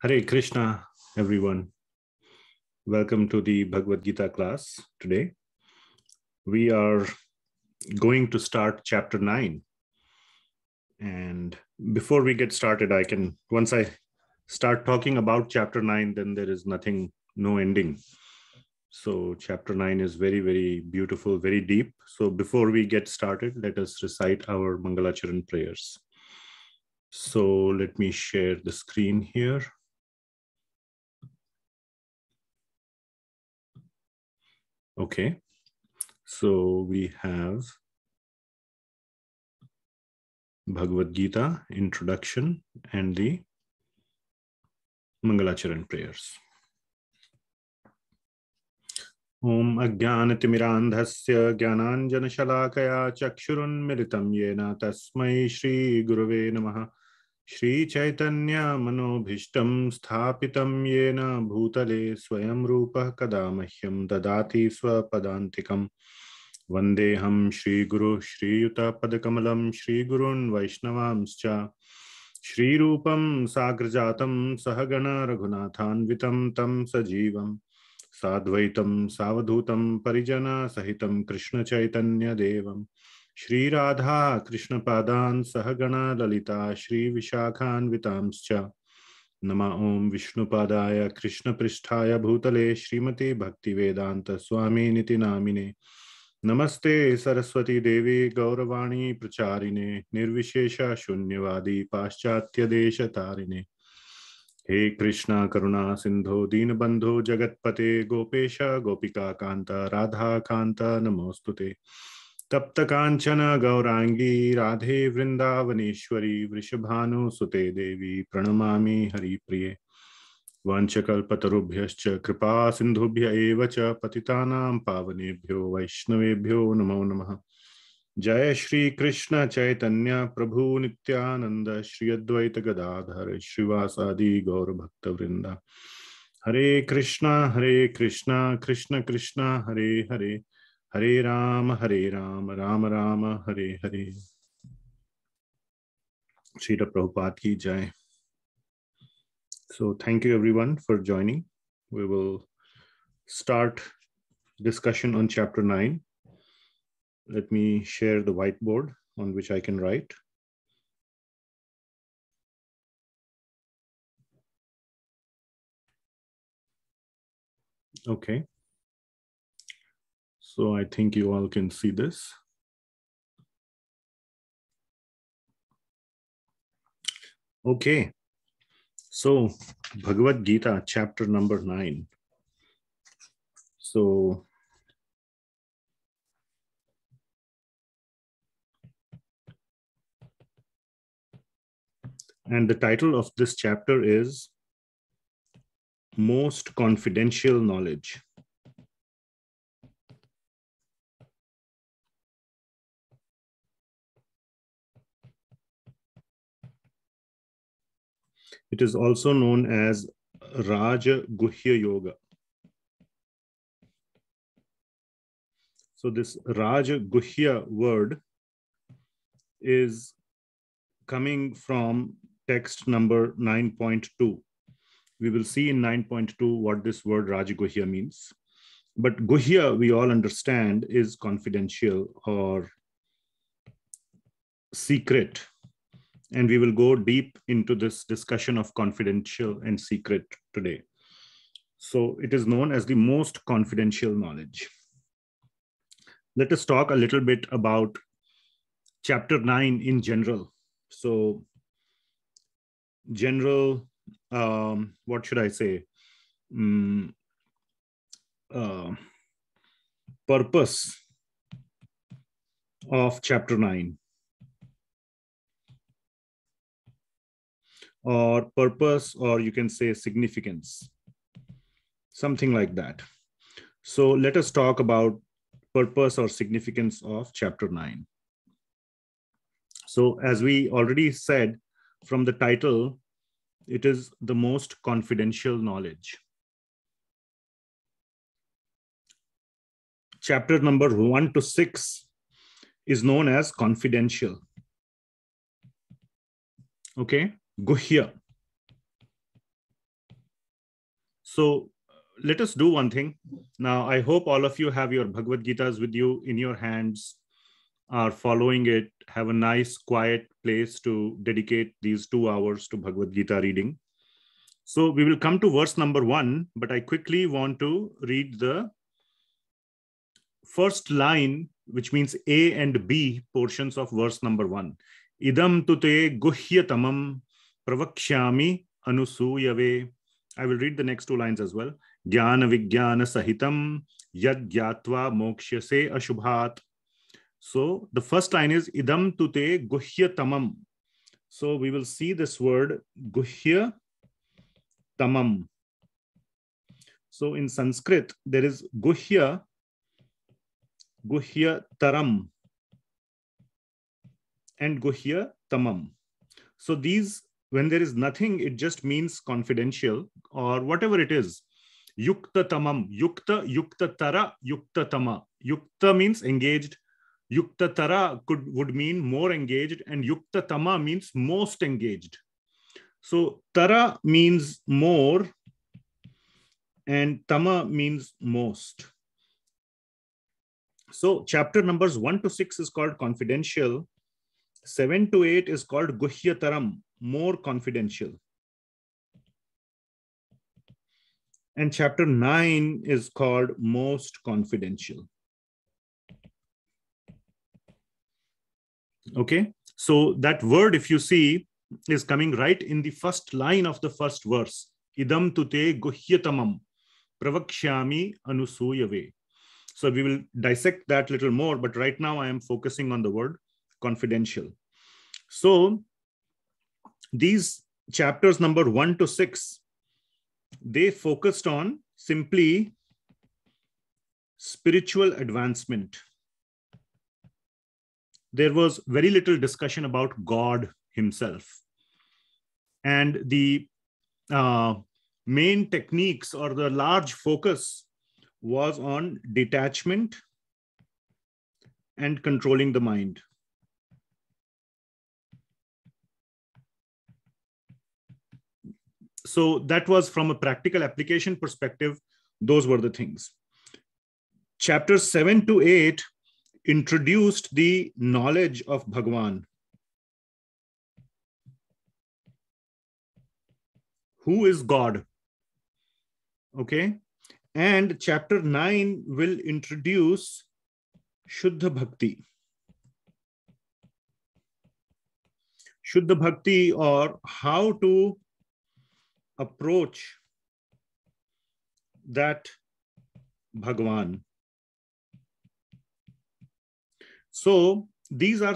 Hare Krishna, everyone. Welcome to the Bhagavad Gita class today. We are going to start chapter 9. And before we get started, once I start talking about chapter 9, then there is no ending. So chapter 9 is very, very beautiful, very deep. So before we get started, let us recite our Mangalacharan prayers. So let me share the screen here. Okay, so we have Bhagavad Gita introduction and the Mangalacharan prayers. Om Ajnanatimirandhasya Jnananjanashalakaya Chakshurunmilitam Yena Tasmai Shri Gurave Namaha Shri Chaitanya Manobhishtam Sthapitam Yena Bhutale Swayam Rupa Kadamahyam Dadati Swapadantikam Vandeham Shri Guru Shri Yuta Padakamalam Shri Gurun Vaishnavamscha Shri Rupam Sagrajatam Sahagana Raghunathanvitam Tam Sajivam Sadvaitam Savadhutam Parijana Sahitam Krishna Chaitanya Devam Shri Radha Krishna Padan Sahagana Lalita Shri Vishakhan Vitamscha Nama Om Vishnu Padaya Krishna Pristhaya Bhutale Srimati Bhakti Vedanta Swami Niti Namine Namaste Saraswati Devi Gauravani Pracharine Nirvishesha Shunyavadi Paschatya Desha Tarine He Krishna Karuna Sindho Deenabandho Jagatpate Gopesha Gopika Kanta Radha Kanta Namostute Tapta Kanchana Gaurangi Radhe Vrindavaneshwari Vrishabhanu Sute Devi Pranamami Hari Priye Vanchakalpatarubhyascha Kripa Sindhubhya Evacha Patitanam Pavanebhyo Vaishnavebhyo Namo Namaha Jaya Shri Krishna Chaitanya Prabhu Nityananda Shri Advaita Gadadhar Shrivasadi Gaur Bhakta Vrinda Hare Krishna Krishna Krishna Hare Hare Hare Rama Rama Rama Hare Hare. Srila Prabhupada ki Jai. So thank you everyone for joining. We will start discussion on chapter 9. Let me share the whiteboard on which I can write. Okay. So I think you all can see this. Okay. So Bhagavad Gita chapter number 9. So and the title of this chapter is Most Confidential Knowledge. It is also known as Raja Guhya Yoga. So this Raja Guhya word is coming from text number 9.2. We will see in 9.2 what this word Rajaguhya means. But Guhya, we all understand, is confidential or secret. And we will go deep into this discussion of confidential and secret today. So it is known as the most confidential knowledge. Let us talk a little bit about chapter 9 in general. So general, what should I say? Purpose of chapter 9. Or purpose, or you can say significance. Something like that. So let us talk about purpose or significance of chapter 9. So as we already said from the title, it is the most confidential knowledge. Chapter number 1 to 6 is known as confidential. Okay, Guhya. So let us do one thing. Now, I hope all of you have your Bhagavad Gitas with you in your hands, are following it, have a nice quiet place to dedicate these 2 hours to Bhagavad Gita reading. So we will come to verse number 1, but I quickly want to read the first line, which means A and B portions of verse number 1. Idam tute guhya tamam pravakshyami anusuyave. I will read the next 2 lines as well. Jnana vijnana sahitam yad gyatva moksyase asubhat. So the first line is idam tute guhya tamam. So we will see this word guhya tamam. So in Sanskrit, there is guhya, guhya taram, and guhya tamam. So these, when there is nothing, it just means confidential or whatever it is. Yukta tamam, yukta, yukta tara, yukta tama. Yukta means engaged. Yukta tara would mean more engaged, and yukta tama means most engaged. So tara means more and tama means most. So chapter numbers 1 to 6 is called confidential. 7 to 8 is called guhya taram, more confidential. And chapter 9 is called most confidential. Okay, so that word, if you see, is coming right in the first line of the first verse. Idam tute guhyatamam pravakshyami anusuyave. So we will dissect that little more, but right now I am focusing on the word confidential. So these chapters number 1 to 6, they focused on simply spiritual advancement. There was very little discussion about God himself. And the main techniques or the large focus was on detachment and controlling the mind. So that was from a practical application perspective, those were the things. Chapters 7 to 8 introduced the knowledge of Bhagavan. Who is God? Okay. And chapter 9 will introduce shuddh bhakti. Shuddh bhakti, or how to approach that Bhagavan. So these are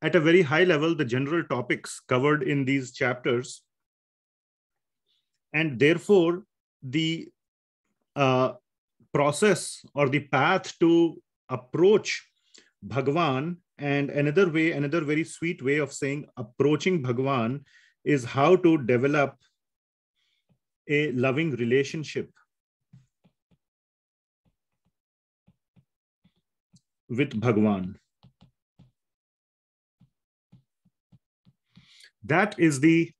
at a very high level the general topics covered in these chapters. And therefore, the process or the path to approach Bhagavan, and another very sweet way of saying approaching Bhagavan, is how to develop a loving relationship with Bhagavan. That is the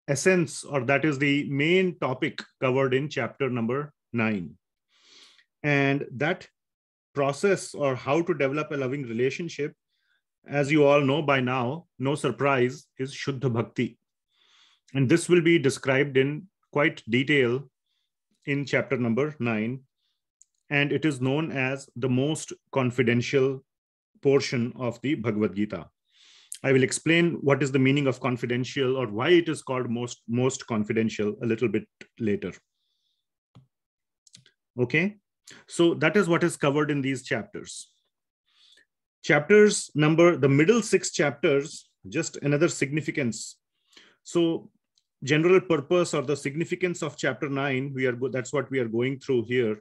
essence, or that is the main topic covered in chapter number 9. And that process, or how to develop a loving relationship, as you all know by now, no surprise, is shuddh bhakti. And this will be described in quite detail in chapter number 9. And it is known as the most confidential portion of the Bhagavad Gita. I will explain what is the meaning of confidential, or why it is called most confidential, a little bit later. Okay, so that is what is covered in these chapters. The middle 6 chapters, just another significance. So general purpose or the significance of chapter 9, that's what we are going through here,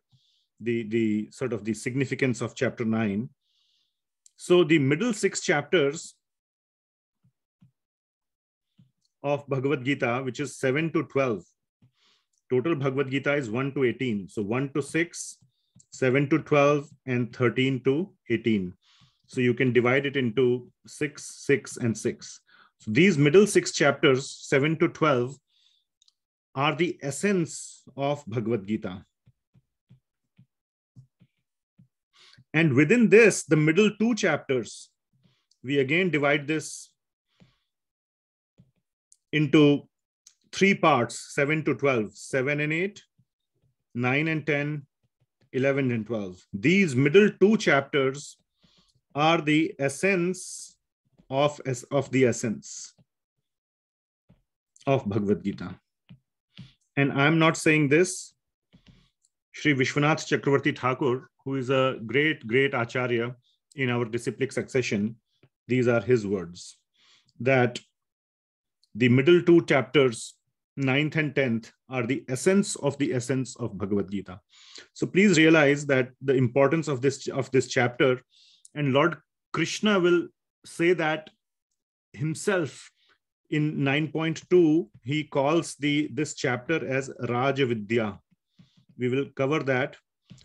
the sort of the significance of chapter 9. So the middle 6 chapters of Bhagavad Gita, which is 7 to 12. Total Bhagavad Gita is 1 to 18. So 1 to 6, 7 to 12, and 13 to 18. So you can divide it into 6, 6, and 6. So these middle 6 chapters, 7 to 12, are the essence of Bhagavad Gita. And within this, the middle two chapters, we again divide this into three parts, 7 to 12, 7 and 8, 9 and 10, 11 and 12. These middle two chapters are the essence of the essence of Bhagavad Gita. And I'm not saying this. Sri Vishwanath Chakravarti Thakur, who is a great, great acharya in our disciplic succession, these are his words, that the middle two chapters, 9th and 10th, are the essence of Bhagavad Gita. So please realize that the importance of this chapter, and Lord Krishna will say that himself in 9.2, he calls this chapter as Raja Vidya. We will cover that,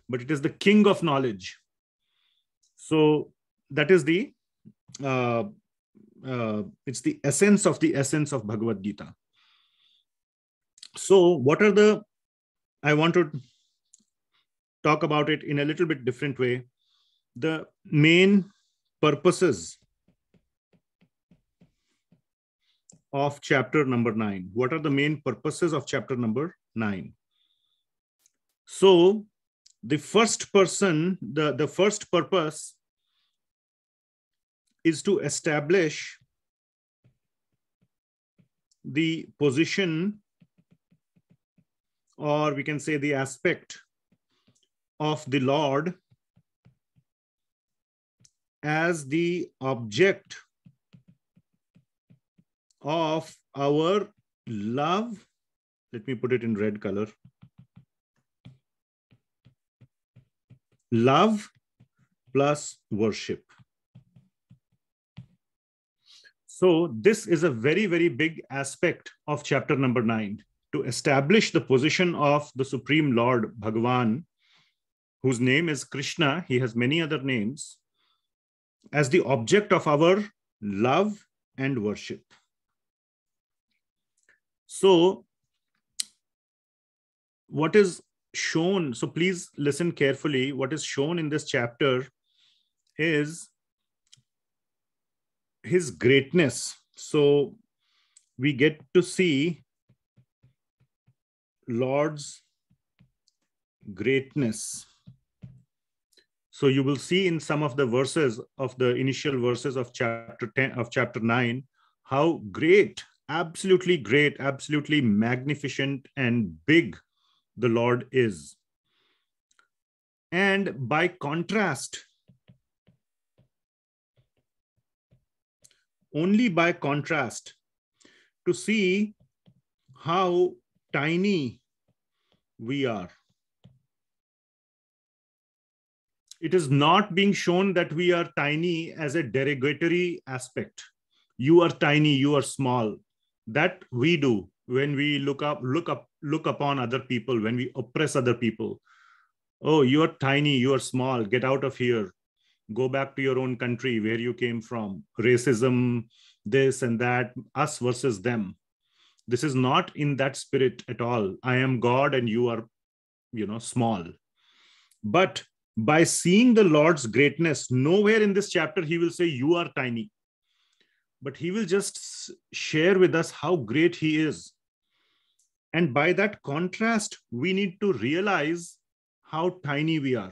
but it is the king of knowledge. So that is it's the essence of Bhagavad Gita. So I want to talk about it in a little bit different way. The main purposes of chapter number 9. What are the main purposes of chapter number 9? So the first purpose is to establish the position, or we can say the aspect of the Lord as the object of our love. Let me put it in red color. Love plus worship. So this is a very, very big aspect of chapter number 9, to establish the position of the Supreme Lord Bhagavan, whose name is Krishna. He has many other names, as the object of our love and worship. So what is shown, so please listen carefully, what is shown in this chapter is his greatness. So we get to see Lord's greatness. So you will see in some of the verses of the initial verses of chapter 10 of chapter 9, how great, absolutely magnificent and big the Lord is. And by contrast, only by contrast, to see how tiny we are. It is not being shown that we are tiny as a derogatory aspect. You are tiny, you are small. That we do when we look upon other people, when we oppress other people. Oh, you are tiny, you are small, get out of here. Go back to your own country where you came from. Racism, this and that, us versus them. This is not in that spirit at all. I am God and you are, small. But by seeing the Lord's greatness, nowhere in this chapter he will say you are tiny. But he will just share with us how great he is. And by that contrast, we need to realize how tiny we are.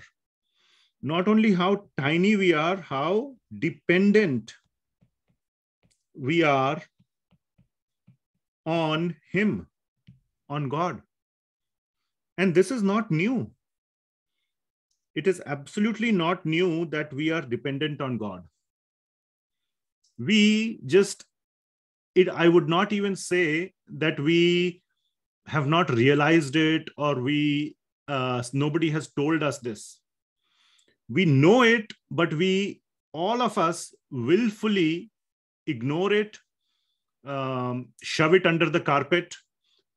Not only how tiny we are, how dependent we are on him, on God. And this is not new. It is absolutely not new that we are dependent on God. I would not even say that we have not realized it, or nobody has told us this. We know it, but all of us willfully ignore it, shove it under the carpet,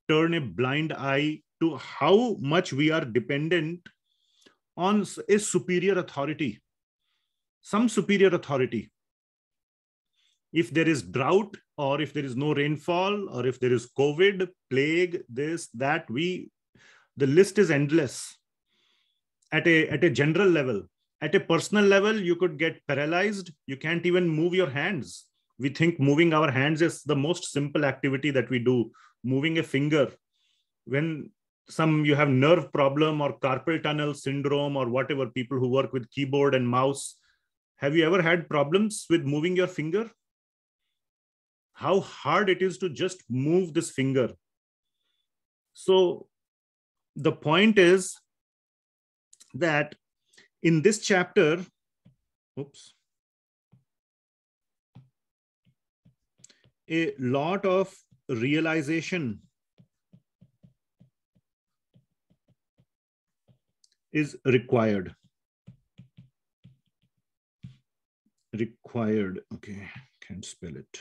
turn a blind eye to how much we are dependent on a superior authority, some superior authority. If there is drought or if there is no rainfall, or if there is COVID, plague, this, that, the list is endless at a general level. At a personal level, you could get paralyzed. You can't even move your hands. We think moving our hands is the most simple activity that we do. Moving a finger. When you have nerve problem or carpal tunnel syndrome or whatever, people who work with keyboard and mouse, have you ever had problems with moving your finger? How hard it is to just move this finger. So the point is that in this chapter, a lot of realization is required. Okay, can't spell it.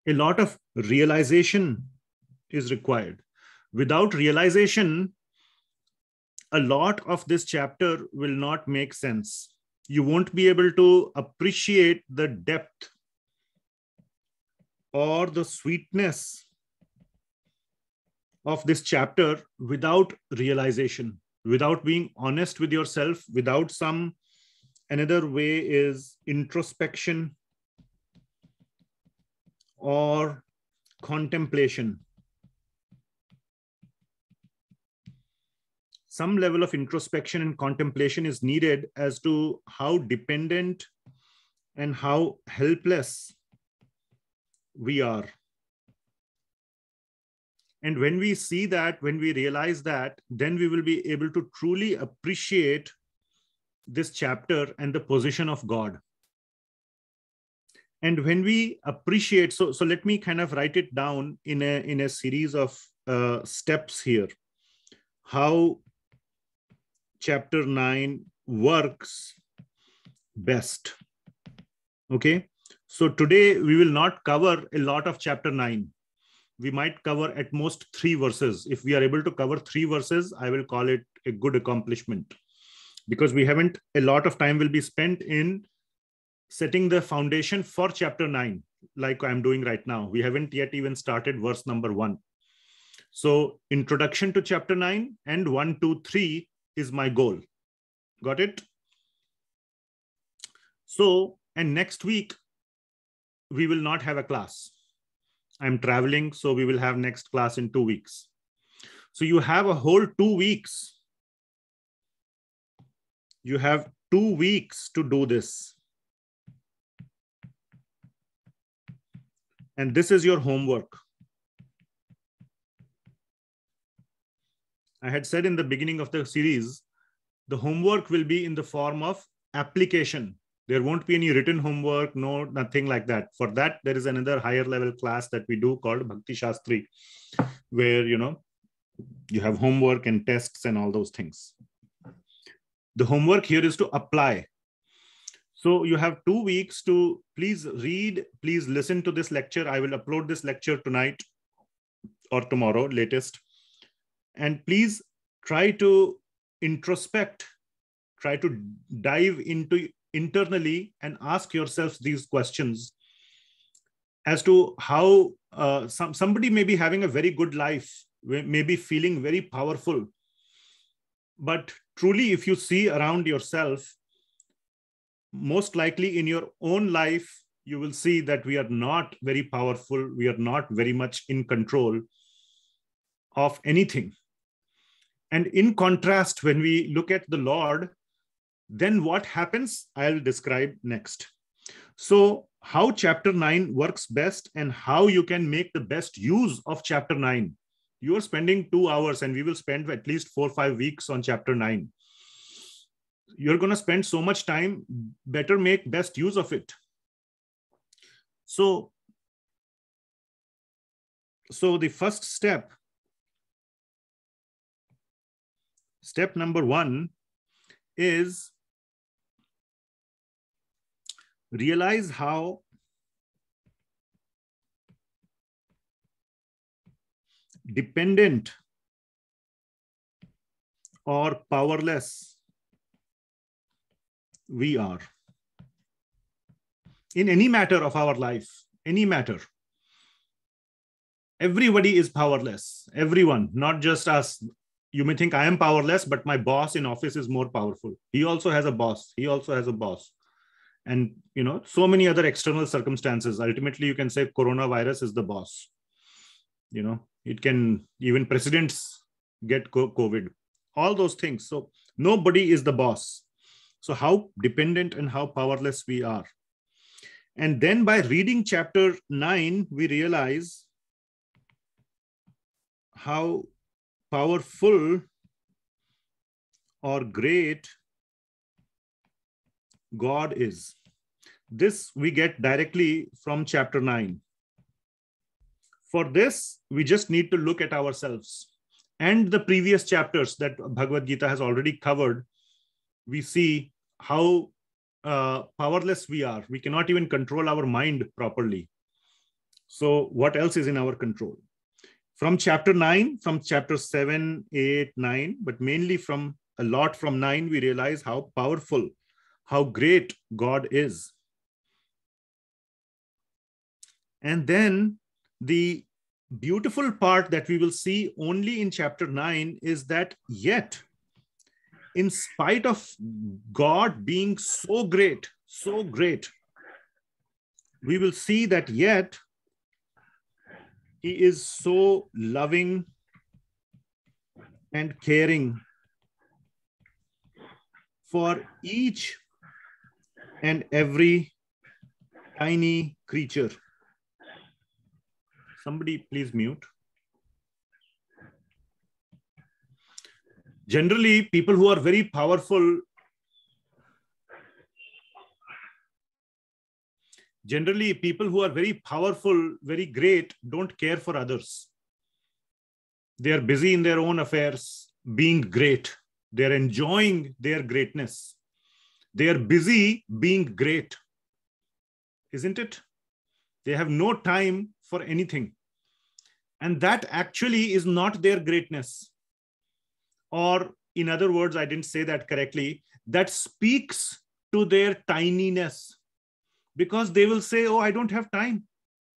A lot of realization is required. Without realization, a lot of this chapter will not make sense. You won't be able to appreciate the depth or the sweetness of this chapter without realization, without being honest with yourself, without some, another way is introspection or contemplation. Some level of introspection and contemplation is needed as to how dependent and how helpless we are. And when we see that, when we realize that, then we will be able to truly appreciate this chapter and the position of God. And when we appreciate, so let me kind of write it down in a series of steps here. How chapter 9 works best. Okay. So today we will not cover a lot of chapter 9. We might cover at most 3 verses. If we are able to cover 3 verses, I will call it a good accomplishment, because we haven't, a lot of time will be spent in setting the foundation for chapter 9, like I'm doing right now. We haven't yet even started verse number 1. So introduction to chapter 9 and 1, 2, 3 is my goal. Got it? So, and next week, we will not have a class. I'm traveling, so we will have next class in 2 weeks. So you have a whole 2 weeks. You have 2 weeks to do this. And this is your homework. I had said in the beginning of the series, the homework will be in the form of application. There won't be any written homework, no, nothing like that. For that, there is another higher level class that we do called Bhakti Shastri, where, you have homework and tests and all those things. The homework here is to apply. So you have 2 weeks to please read, please listen to this lecture. I will upload this lecture tonight or tomorrow latest. And please try to introspect, try to dive into internally and ask yourselves these questions as to how somebody may be having a very good life, may be feeling very powerful. But truly, if you see around yourself, most likely in your own life, you will see that we are not very powerful. We are not very much in control of anything. And in contrast, when we look at the Lord, then what happens, I'll describe next. So how chapter 9 works best and how you can make the best use of chapter 9. You are spending 2 hours and we will spend at least 4 or 5 weeks on chapter 9. You're going to spend so much time, better make best use of it. So the first step number 1 is realize how dependent or powerless we are. in any matter of our life, any matter. Everybody is powerless. Everyone, not just us. You may think I am powerless, but my boss in office is more powerful. He also has a boss. He also has a boss. And, so many other external circumstances. Ultimately, you can say coronavirus is the boss. It can, even presidents get COVID, all those things. So nobody is the boss. So how dependent and how powerless we are. And then by reading chapter 9, we realize how powerful or great God is. This we get directly from chapter 9. For this, we just need to look at ourselves. And the previous chapters that Bhagavad Gita has already covered, we see how powerless we are. We cannot even control our mind properly. So what else is in our control? From chapter 9, from chapter 7, 8, 9, but mainly from a lot from 9, we realize how powerful, how great God is. And then the beautiful part that we will see only in chapter 9 is that yet, in spite of God being so great, we will see that yet he is so loving and caring for each and every tiny creature. Somebody please mute. Generally, people who are very powerful, very great, don't care for others. They are busy in their own affairs, being great. They are enjoying their greatness. They are busy being great, isn't it? They have no time for anything. And that actually is not their greatness. Or in other words, I didn't say that correctly, that speaks to their tininess. Because they will say, oh, I don't have time.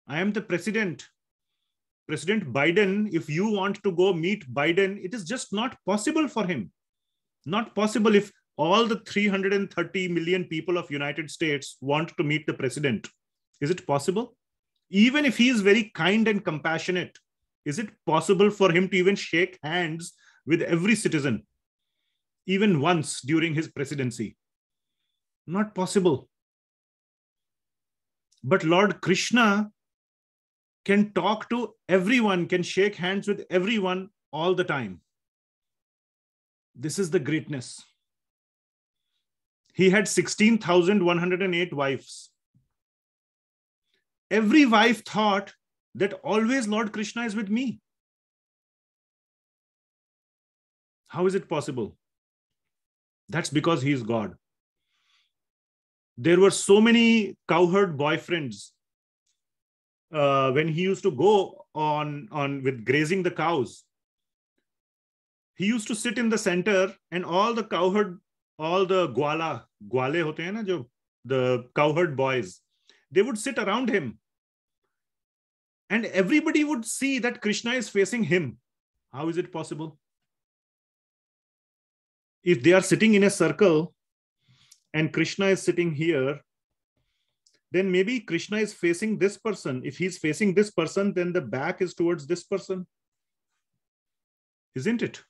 I am the president. President Biden, if you want to go meet Biden, it is just not possible for him. Not possible if all the 330 million people of United States want to meet the president. Is it possible? Even if he is very kind and compassionate, is it possible for him to even shake hands with every citizen, even once during his presidency? Not possible. But Lord Krishna can talk to everyone, can shake hands with everyone all the time. This is the greatness. He had 16,108 wives. Every wife thought that always Lord Krishna is with me. How is it possible? That's because he is God. There were so many cowherd boyfriends when he used to go on with grazing the cows. He used to sit in the center, and all the cowherd, all the gwale hote hain na, jo, the cowherd boys, they would sit around him. And everybody would see that Krishna is facing him. How is it possible? If they are sitting in a circle and Krishna is sitting here, then maybe Krishna is facing this person. If he's facing this person, then the back is towards this person. Isn't it?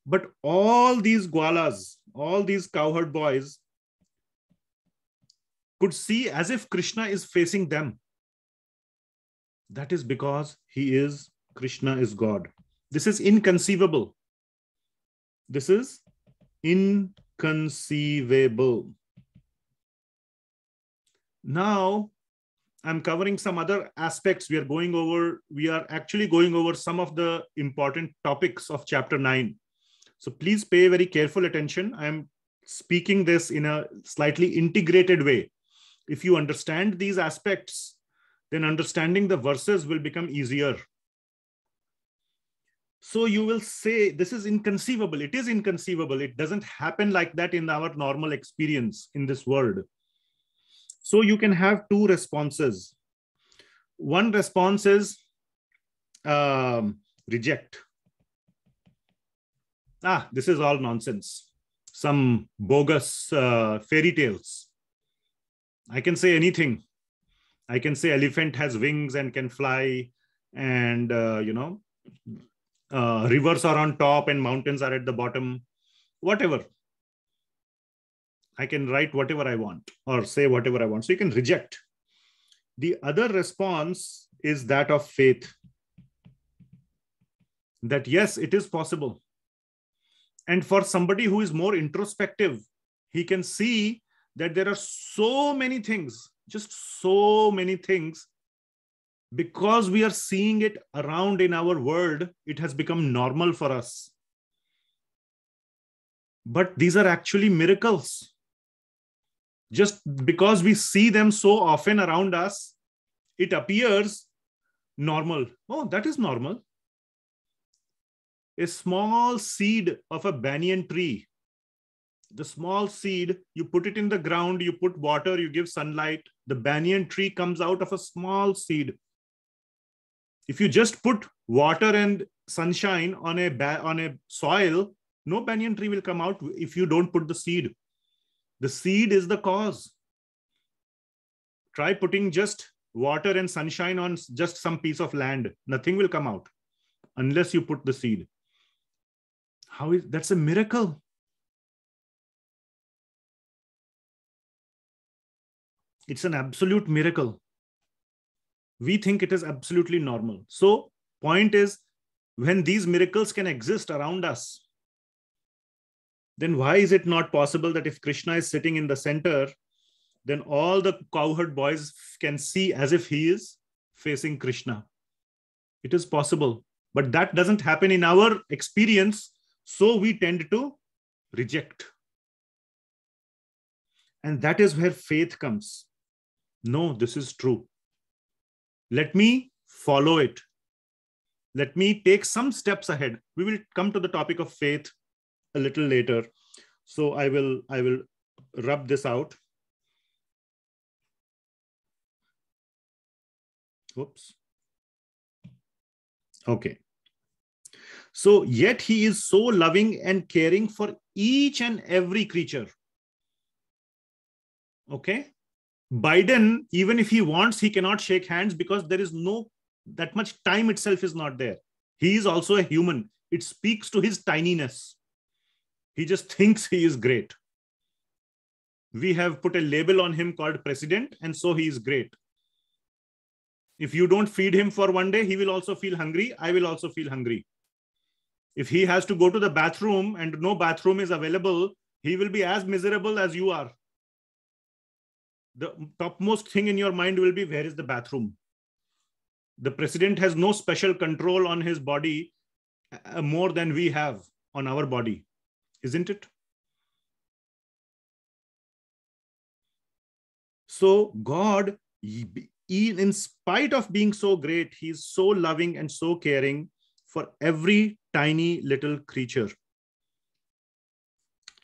But all these gwalas, all these cowherd boys could see as if Krishna is facing them. That is because Krishna is God. This is inconceivable. This is inconceivable. Now, I'm covering some other aspects. We are actually going over some of the important topics of chapter 9. So please pay very careful attention. I'm speaking this in a slightly integrated way. If you understand these aspects, then understanding the verses will become easier. So you will say, this is inconceivable. It is inconceivable. It doesn't happen like that in our normal experience in this world. So you can have two responses. One response is reject. This is all nonsense. Some bogus fairy tales. I can say anything. I can say elephant has wings and can fly, and rivers are on top and mountains are at the bottom. Whatever. I can write whatever I want or say whatever I want. So you can reject. The other response is that of faith. That yes, it is possible. And for somebody who is more introspective, he can see that there are so many things, just so many things. Because we are seeing it around in our world, it has become normal for us. But these are actually miracles. Just because we see them so often around us, it appears normal. Oh, that is normal. A small seed of a banyan tree. The small seed, you put it in the ground, you put water, you give sunlight. The banyan tree comes out of a small seed. If you just put water and sunshine on a soil, no banyan tree will come out if you don't put the seed. The seed is the cause. Try putting just water and sunshine on just some piece of land. Nothing will come out unless you put the seed. That's a miracle. It's an absolute miracle. We think it is absolutely normal. So, point is, when these miracles can exist around us, then why is it not possible that if Krishna is sitting in the center, then all the cowherd boys can see as if he is facing Krishna? It is possible, but that doesn't happen in our experience. So we tend to reject. And that is where faith comes. No, this is true. Let me follow it. Let me take some steps ahead. We will come to the topic of faith a little later. So I will rub this out. Oops. Okay. So yet he is so loving and caring for each and every creature. Okay. Biden, even if he wants, he cannot shake hands because there is no, that much time itself is not there. He is also a human. It speaks to his tininess. He just thinks he is great. We have put a label on him called president, and so he is great. If you don't feed him for one day, he will also feel hungry. I will also feel hungry. If he has to go to the bathroom and no bathroom is available, he will be as miserable as you are. The topmost thing in your mind will be, where is the bathroom? The president has no special control on his body more than we have on our body, isn't it? So God, in spite of being so great, he is so loving and so caring for every tiny little creature.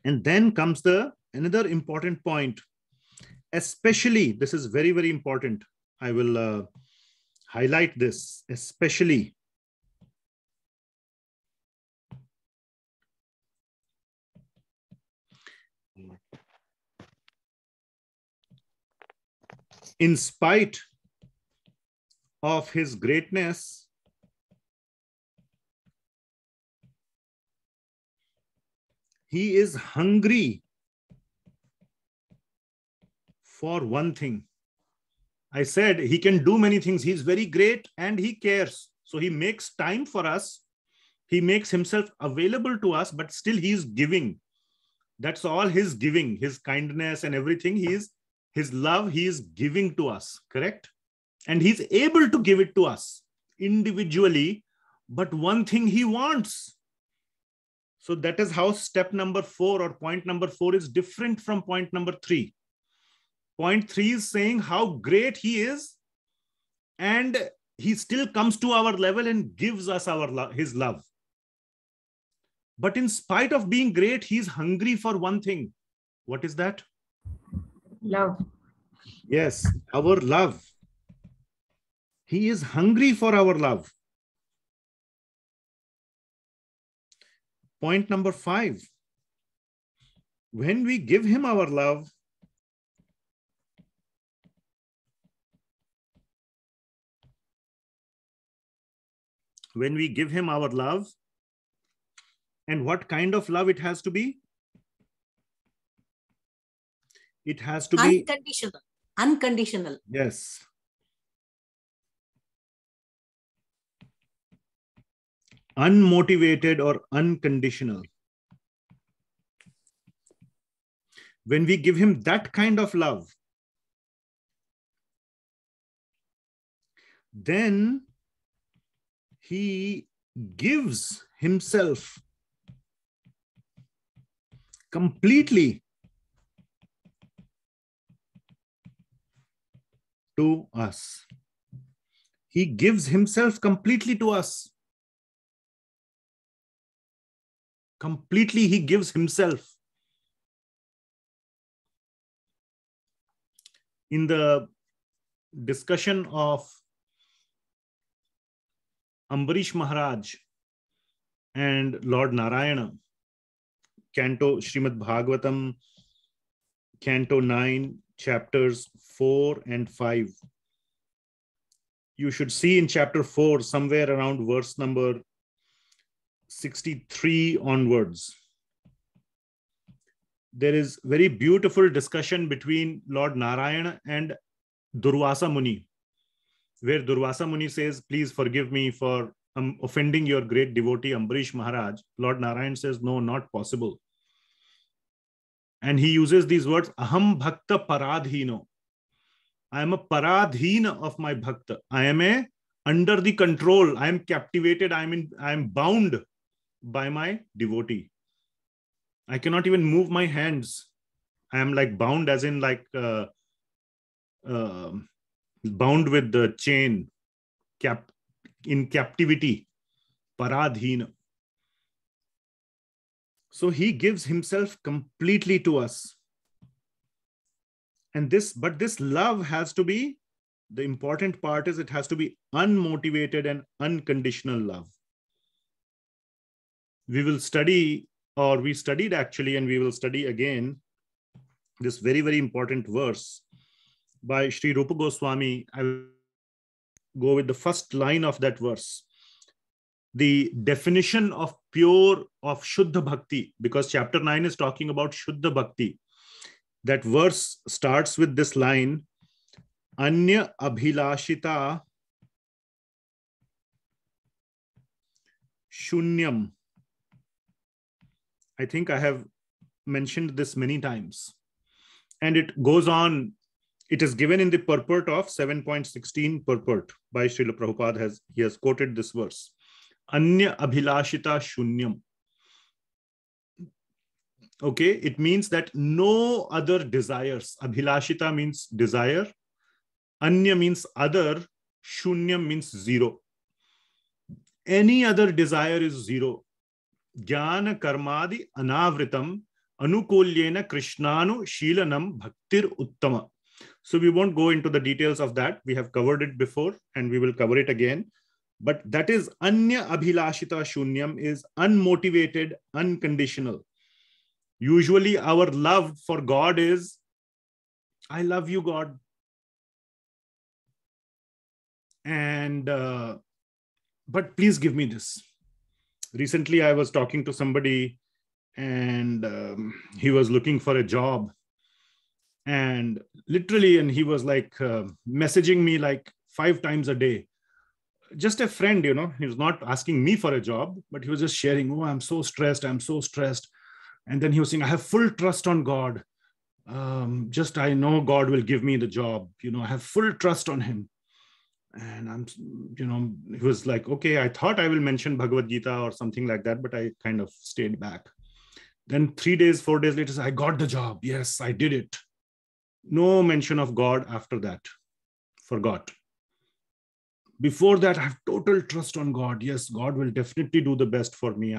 And then comes another important point. Especially, this is very, very important. I will highlight this, especially. In spite of his greatness, he is hungry for one thing. I said he can do many things. He's very great and he cares. So he makes time for us. He makes himself available to us, but still he is giving. That's all his giving, his kindness and everything. His love, he is giving to us, correct? And he's able to give it to us individually, but one thing he wants. So that is how step number 4 or point number 4 is different from point number 3. Point 3 is saying how great he is, and he still comes to our level and gives us his love. But in spite of being great, he's hungry for one thing. What is that? Love. Yes, our love. He is hungry for our love. Point number 5. When we give him our love, and what kind of love it has to be? It has to be unconditional. Unconditional. Yes. Unmotivated or unconditional. When we give him that kind of love, then he gives himself completely to us. He gives himself completely to us. Completely, he gives himself. In the discussion of Ambarish Maharaj and Lord Narayana, Canto Srimad Bhagavatam, Canto 9, chapters 4 and 5. You should see in chapter 4, somewhere around verse number 63 onwards. There is very beautiful discussion between Lord Narayana and Durvasa Muni, where Durvasa Muni says, please forgive me for offending your great devotee Ambarish Maharaj. Lord Narayana says, no, not possible. And he uses these words, aham bhakta paradhino. I am a paradhina of my bhakta. I am under the control. I am captivated. I am bound by my devotee. I cannot even move my hands. I am like bound, as in like bound with the chain, in captivity, paradhina. So he gives himself completely to us. And this love has to be, the important part is it has to be unmotivated and unconditional love. We will study, or we studied actually, and we will study again this very, very important verse by Sri Rupa Goswami. I will go with the first line of that verse. The definition of shuddh bhakti, because chapter 9 is talking about shuddh bhakti. That verse starts with this line, Anya abhilashita shunyam. I think I have mentioned this many times. And it goes on. It is given in the purport of 7.16 purport by Srila Prabhupada. He has quoted this verse. Anya abhilashita shunyam. Okay, it means that no other desires. Abhilashita means desire. Anya means other. Shunyam means zero. Any other desire is zero. Jnana karmadi anavritam anukulyena krishnanu shilanam bhaktir uttama. So we won't go into the details of that. We have covered it before and we will cover it again. But that is anya abhilashita shunyam, is unmotivated, unconditional. Usually our love for God is, I love you, God. And, but please give me this. Recently, I was talking to somebody and he was looking for a job. And literally, and he was like messaging me like 5 times a day. Just a friend, you know, he was not asking me for a job, but he was just sharing, oh, I'm so stressed. I'm so stressed. And then he was saying, I have full trust on God. I know God will give me the job. You know, I have full trust on him. And he was like, okay, I thought I will mention Bhagavad Gita or something like that, but I kind of stayed back. Then 3 days, 4 days later, I got the job. Yes, I did it. No mention of God after that. Forgot. Before that, I have total trust on God. Yes, God will definitely do the best for me.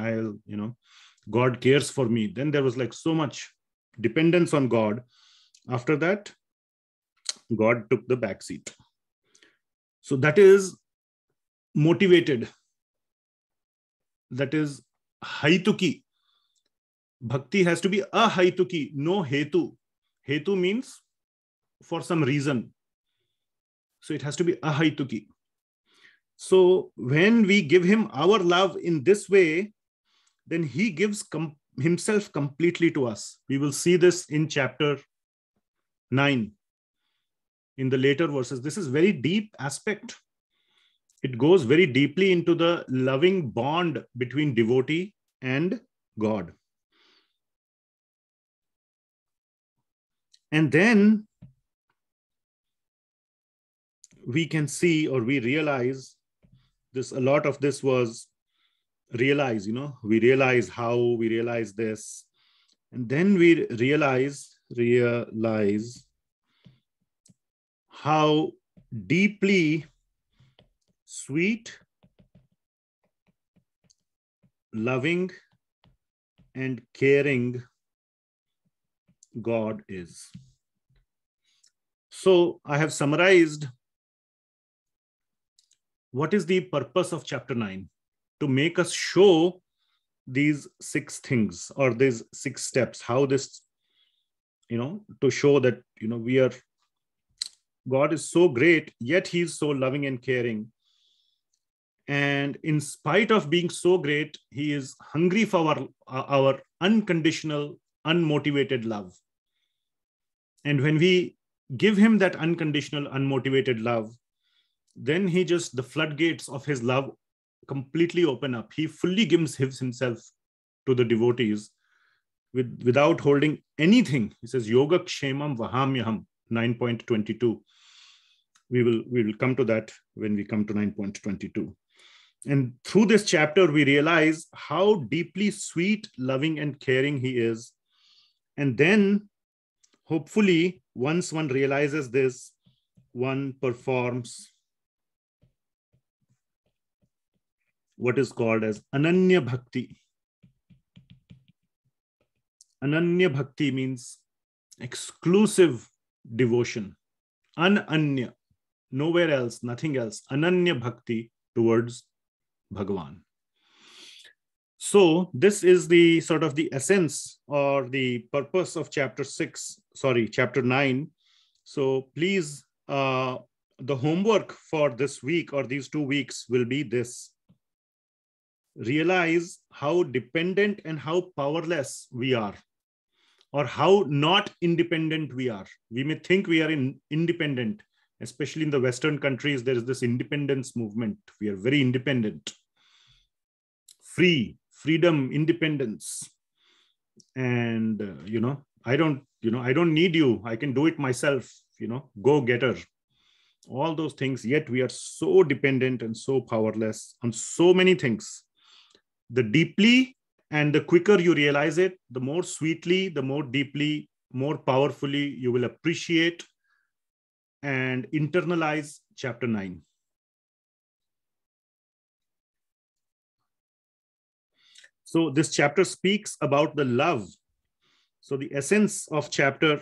God cares for me. Then there was like so much dependence on God. After that, God took the back seat. So that is motivated. That is Haituki. Bhakti has to be a Haituki, no Hetu. Hetu means for some reason. So it has to be a Haituki. So when we give him our love in this way, then he gives himself completely to us. We will see this in chapter 9, in the later verses. This is very deep aspect. It goes very deeply into the loving bond between devotee and God. And then we can see, or we realize this, a lot of this was realized, we realize how we realize this. And then we realize how deeply sweet, loving, and caring God is. So I have summarized what is the purpose of chapter 9, to make us show these 6 things, or these 6 steps, how this, to show that, God is so great, yet he is so loving and caring. And in spite of being so great, he is hungry for our unconditional, unmotivated love. And when we give him that unconditional, unmotivated love, then the floodgates of his love completely open up. He fully gives himself to the devotees without holding anything. He says, Yoga Kshemam Vahamyaham, 9.22. We will come to that when we come to 9.22. And through this chapter, we realize how deeply sweet, loving, and caring he is. And then, hopefully, once one realizes this, one performs what is called as ananya bhakti. Ananya bhakti means exclusive devotion. Ananya, nowhere else, nothing else. Ananya bhakti towards Bhagavan. So this is the sort of the essence or the purpose of chapter 9. So please, the homework for this week or these 2 weeks will be this. Realize how dependent and how powerless we are, or how not independent we are. We may think we are independent, especially in the Western countries. There is this independence movement. We are very independent. Freedom, independence. And, I don't need you. I can do it myself, go-getter. All those things, yet we are so dependent and so powerless on so many things. The deeply and the quicker you realize it, the more sweetly, the more deeply, more powerfully you will appreciate and internalize chapter 9. So this chapter speaks about the love. So the essence of chapter,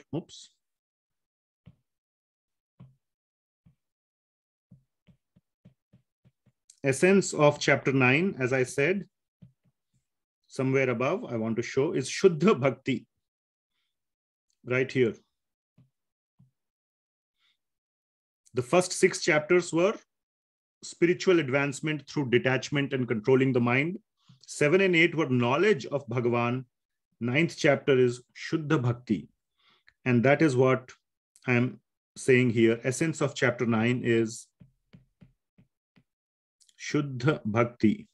essence of chapter 9, as I said, somewhere above, I want to show, is shuddh bhakti. Right here. The first 6 chapters were spiritual advancement through detachment and controlling the mind. 7 and 8 were knowledge of Bhagavan. 9th chapter is shuddh bhakti. And that is what I'm saying here. Essence of chapter 9 is shuddh bhakti,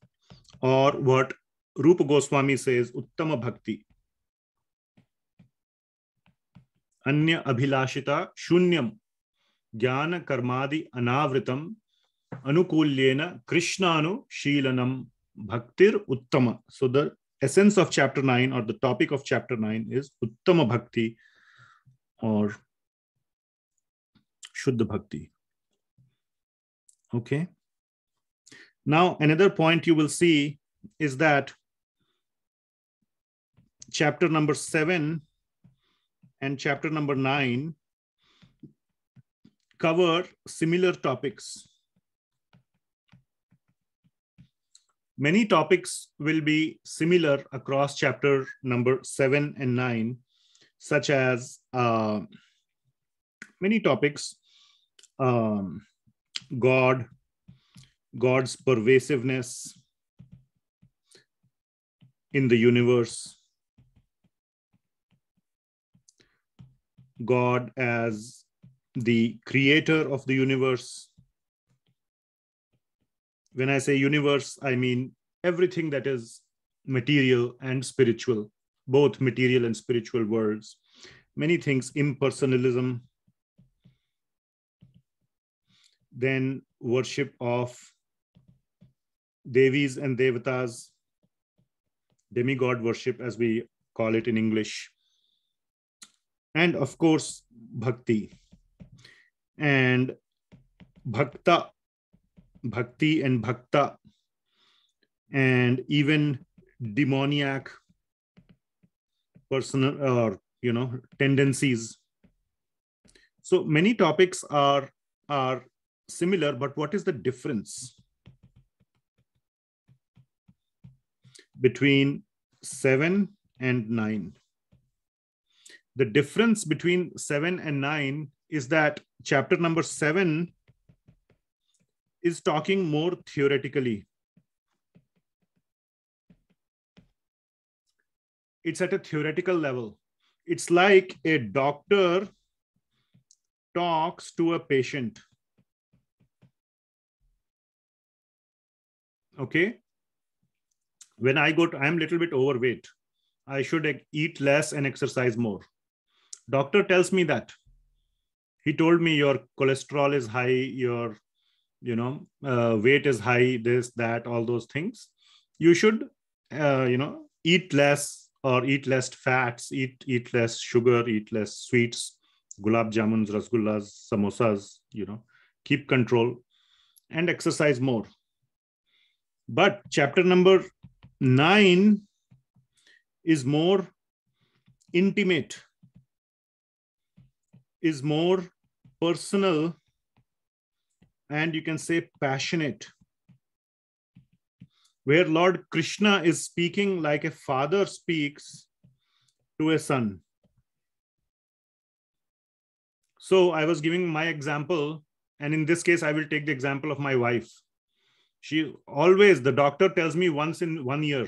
or what Rupa Goswami says, Uttama bhakti. Anya abhilashita shunyam jnana karmadi anavritam anukulyena krishnanu shilanam bhaktir uttama. So the essence of chapter 9, or the topic of chapter 9, is Uttama bhakti or shuddh bhakti. Okay. Now, another point you will see is that chapter number 7 and chapter number 9 cover similar topics. Many topics will be similar across chapter number 7 and 9, such as many topics, God, God's pervasiveness in the universe, God as the creator of the universe. When I say universe, I mean everything that is material and spiritual, both material and spiritual worlds. Many things, impersonalism, then worship of devis and devatas, demigod worship as we call it in English, and of course, bhakti and bhakta, bhakti and bhakta, and even demoniac personal or tendencies. So many topics are similar, but what is the difference between 7 and 9? The difference between 7 and 9 is that chapter number 7 is talking more theoretically. It's at a theoretical level. It's like a doctor talks to a patient. Okay. When I'm a little bit overweight, I should eat less and exercise more. Doctor tells me that. He told me your cholesterol is high, your weight is high, this, that, all those things. You should, eat less or eat less fats, eat less sugar, eat less sweets, gulab jamuns, rasgullas, samosas, keep control and exercise more. But chapter number 9 is more intimate, is more personal, and you can say passionate, where Lord Krishna is speaking like a father speaks to a son. So I was giving my example, and in this case, I will take the example of my wife. She always, the doctor tells me once in 1 year,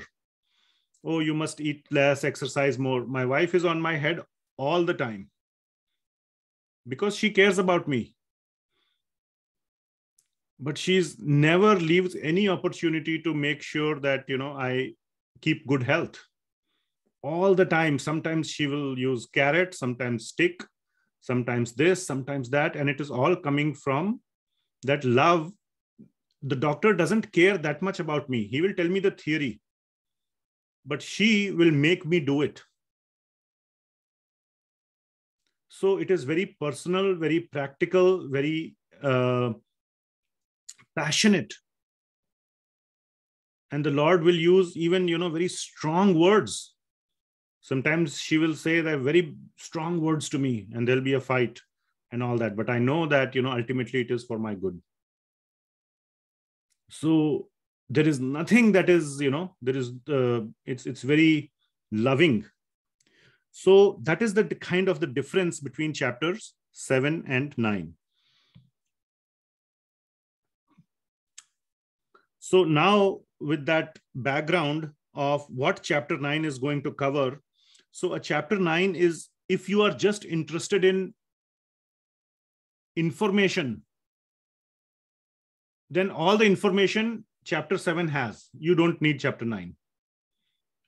oh, you must eat less, exercise more. My wife is on my head all the time because she cares about me. But she's never leaves any opportunity to make sure that, I keep good health all the time. Sometimes she will use carrot, sometimes stick, sometimes this, sometimes that. And it is all coming from that love. The doctor doesn't care that much about me. He will tell me the theory, but she will make me do it. So it is very personal, very practical, very passionate. And the Lord will use even, very strong words. Sometimes she will say that very strong words to me and there'll be a fight and all that. But I know that, ultimately it is for my good. So there is nothing that is, it's very loving. So that is the kind of the difference between chapters 7 and 9. So now with that background of what chapter 9 is going to cover. So a chapter 9 is, if you are just interested in information, then all the information chapter 7 has. You don't need chapter 9.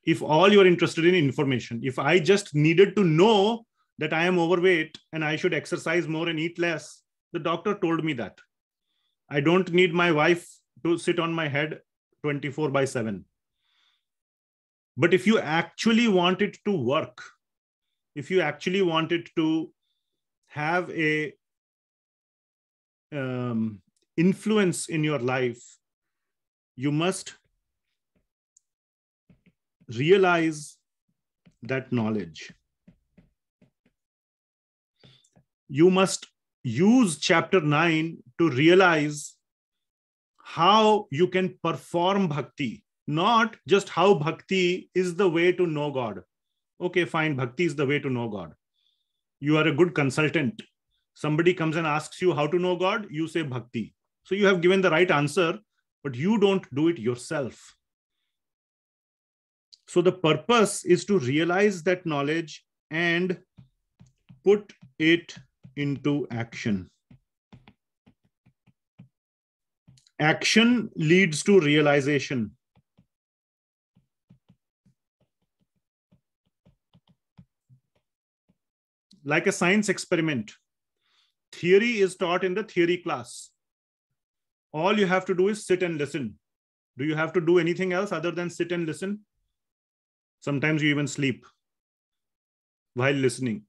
If all you're interested in information, if I just needed to know that I am overweight and I should exercise more and eat less, the doctor told me that. I don't need my wife to sit on my head 24/7. But if you actually want it to work, if you actually want it to have a influence in your life, you must realize that knowledge. You must use chapter 9 to realize how you can perform bhakti, not just how bhakti is the way to know God. Okay, fine, bhakti is the way to know God. You are a good consultant. Somebody comes and asks you how to know God, you say bhakti. So you have given the right answer, but you don't do it yourself. So the purpose is to realize that knowledge and put it into action. Action leads to realization. Like a science experiment. Theory is taught in the theory class. All you have to do is sit and listen. Do you have to do anything else other than sit and listen? Sometimes you even sleep while listening.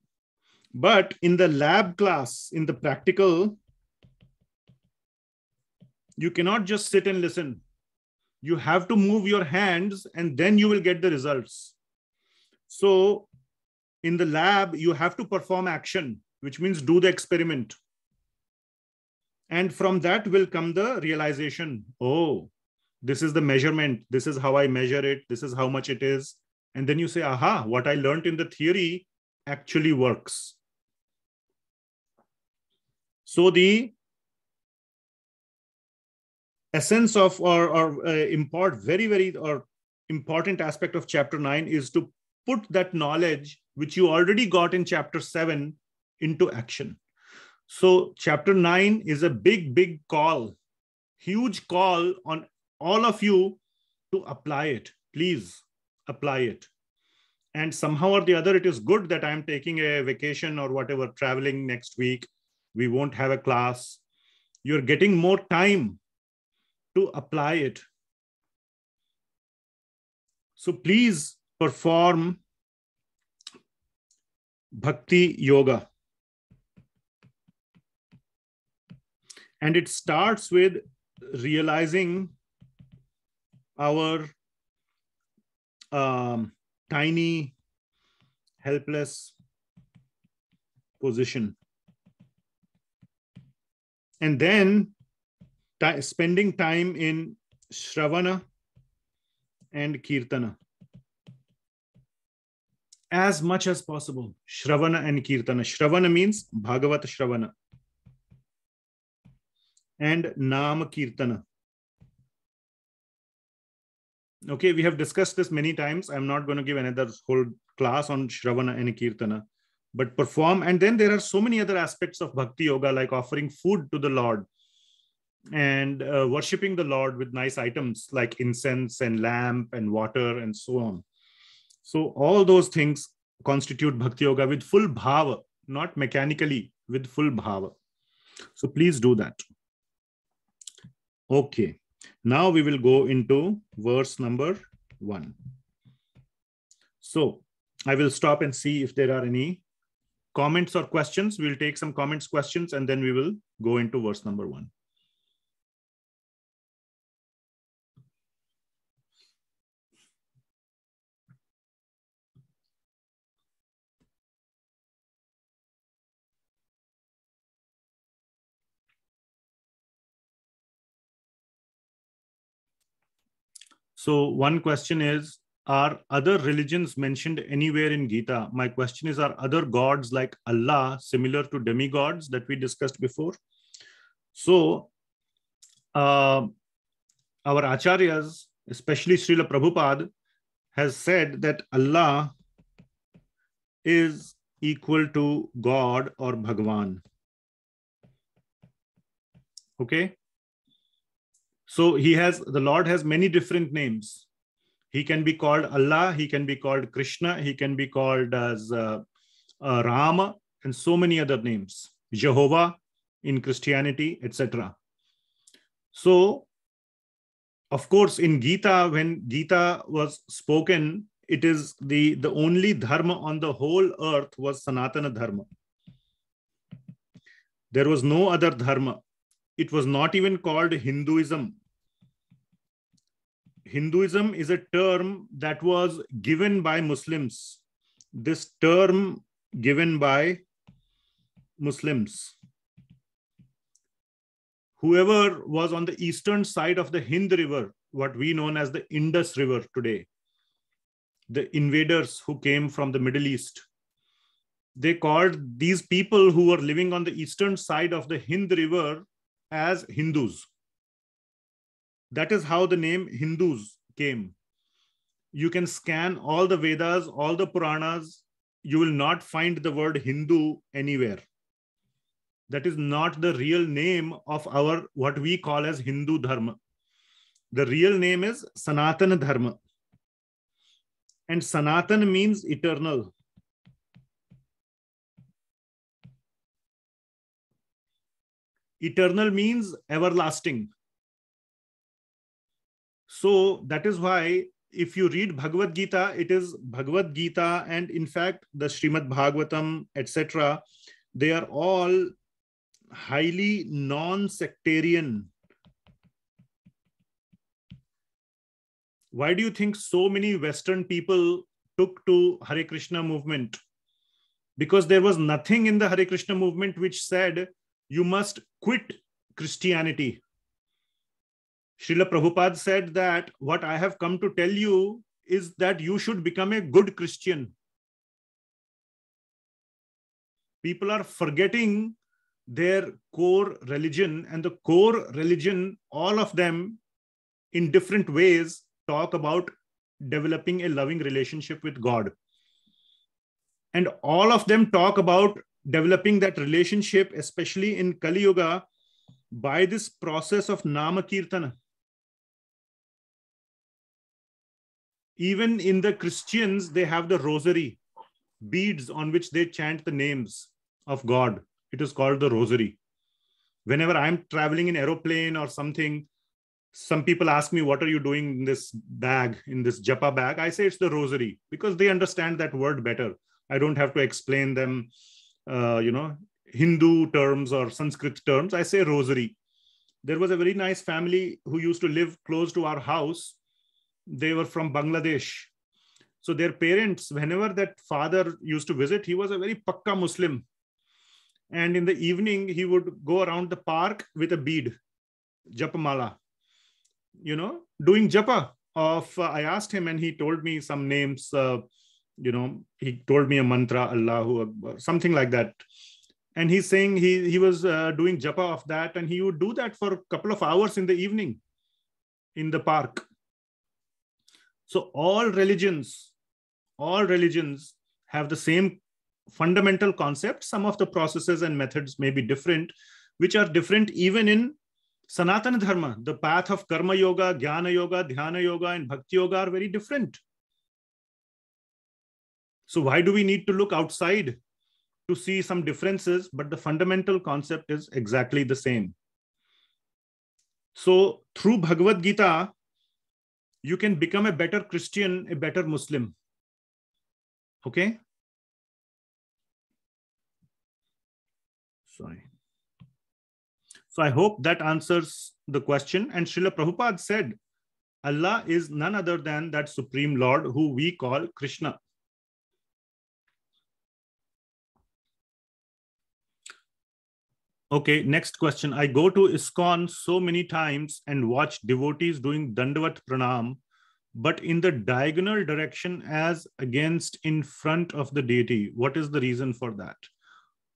But in the lab class, in the practical, you cannot just sit and listen. You have to move your hands and then you will get the results. So in the lab, you have to perform action, which means do the experiment. And from that will come the realization. Oh, this is the measurement. This is how I measure it. This is how much it is. And then you say, aha, what I learned in the theory actually works. So the essence of or very important aspect of chapter 9 is to put that knowledge which you already got in chapter 7 into action. So chapter 9 is a big call, huge call on all of you to apply it. Please apply it. And somehow or the other, it is good that I'm taking a vacation or whatever, traveling next week. We won't have a class. You're getting more time to apply it. So please perform Bhakti Yoga. And it starts with realizing our tiny, helpless position. And then spending time in Shravana and Kirtana. As much as possible. Shravana and Kirtana. Shravana means Bhagavat Shravana. And Nama Kirtana. Okay, we have discussed this many times. I'm not going to give another whole class on Shravana and Kirtana, but perform. And then there are so many other aspects of Bhakti Yoga, like offering food to the Lord and worshipping the Lord with nice items like incense and lamp and water and so on. So all those things constitute Bhakti Yoga with full bhava, not mechanically, with full bhava. So please do that. Okay. Now we will go into verse number 1. So I will stop and see if there are any comments or questions. We'll take some comments, questions, and then we will go into verse number 1. So one question is, are other religions mentioned anywhere in Gita? My question is, are other gods like Allah similar to demigods that we discussed before? So our acharyas, especially Srila Prabhupada, has said that Allah is equal to God or Bhagavan. Okay. So the Lord has many different names. He can be called Allah, he can be called Krishna, he can be called as Rama, and so many other names. Jehovah in Christianity, etc. So, of course, in Gita, when Gita was spoken, it is the only dharma on the whole earth was Sanatana Dharma. There was no other dharma. It was not even called Hinduism. Hinduism is a term that was given by Muslims. This term given by Muslims. whoever was on the eastern side of the Hind River, what we know as the Indus River today, the invaders who came from the Middle East, they called these people who were living on the eastern side of the Hind River as Hindus. That is how the name Hindus came. You can scan all the Vedas, all the Puranas, you will not find the word Hindu anywhere. That is not the real name of our, what we call as Hindu Dharma. The real name is Sanatana Dharma. And Sanatan means eternal. Eternal means everlasting. So that is why if you read Bhagavad Gita, it is Bhagavad Gita, and in fact the Srimad Bhagavatam, etc., they are all highly non-sectarian. Why do you think so many Western people took to Hare Krishna movement? Because there was nothing in the Hare Krishna movement which said you must quit Christianity. Srila Prabhupada said that what I have come to tell you is that you should become a good Christian. People are forgetting their core religion, and the core religion, all of them in different ways talk about developing a loving relationship with God. And all of them talk about developing that relationship, especially in Kali Yuga, by this process of Nama Kirtana. Even in the Christians, they have the rosary, beads on which they chant the names of God. It is called the rosary. Whenever I'm traveling in aeroplane or something, some people ask me, what are you doing in this bag, in this japa bag? I say it's the rosary, because they understand that word better. I don't have to explain them, Hindu terms or Sanskrit terms. I say rosary. There was a very nice family who used to live close to our house. They were from Bangladesh. So their parents, whenever that father used to visit, he was a very pakka Muslim. And in the evening, he would go around the park with a bead, japamala, doing japa of, I asked him and he told me some names, he told me a mantra, Allahu Akbar, something like that. And he's saying he was doing japa of that, and he would do that for a couple of hours in the evening in the park. So all religions have the same fundamental concept. Some of the processes and methods may be different, which are different even in Sanatana Dharma. The path of Karma Yoga, Jnana Yoga, Dhyana Yoga, and Bhakti Yoga are very different. So why do we need to look outside to see some differences? But the fundamental concept is exactly the same. So through Bhagavad Gita, you can become a better Christian, a better Muslim. Okay? Sorry. So I hope that answers the question. And Srila Prabhupada said, Allah is none other than that Supreme Lord who we call Krishna. Okay, next question. I go to ISKCON so many times and watch devotees doing dandavat pranaam, but in the diagonal direction as against in front of the deity. What is the reason for that?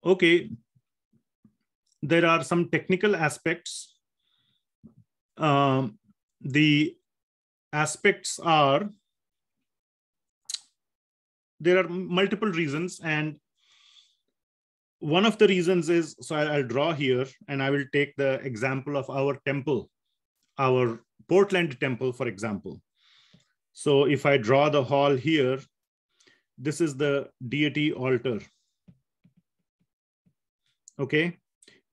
Okay, there are some technical aspects. The aspects are, there are multiple reasons, and one of the reasons is, so I'll draw here and I will take the example of our temple, our Portland temple, for example. So if I draw the hall here, this is the deity altar. Okay.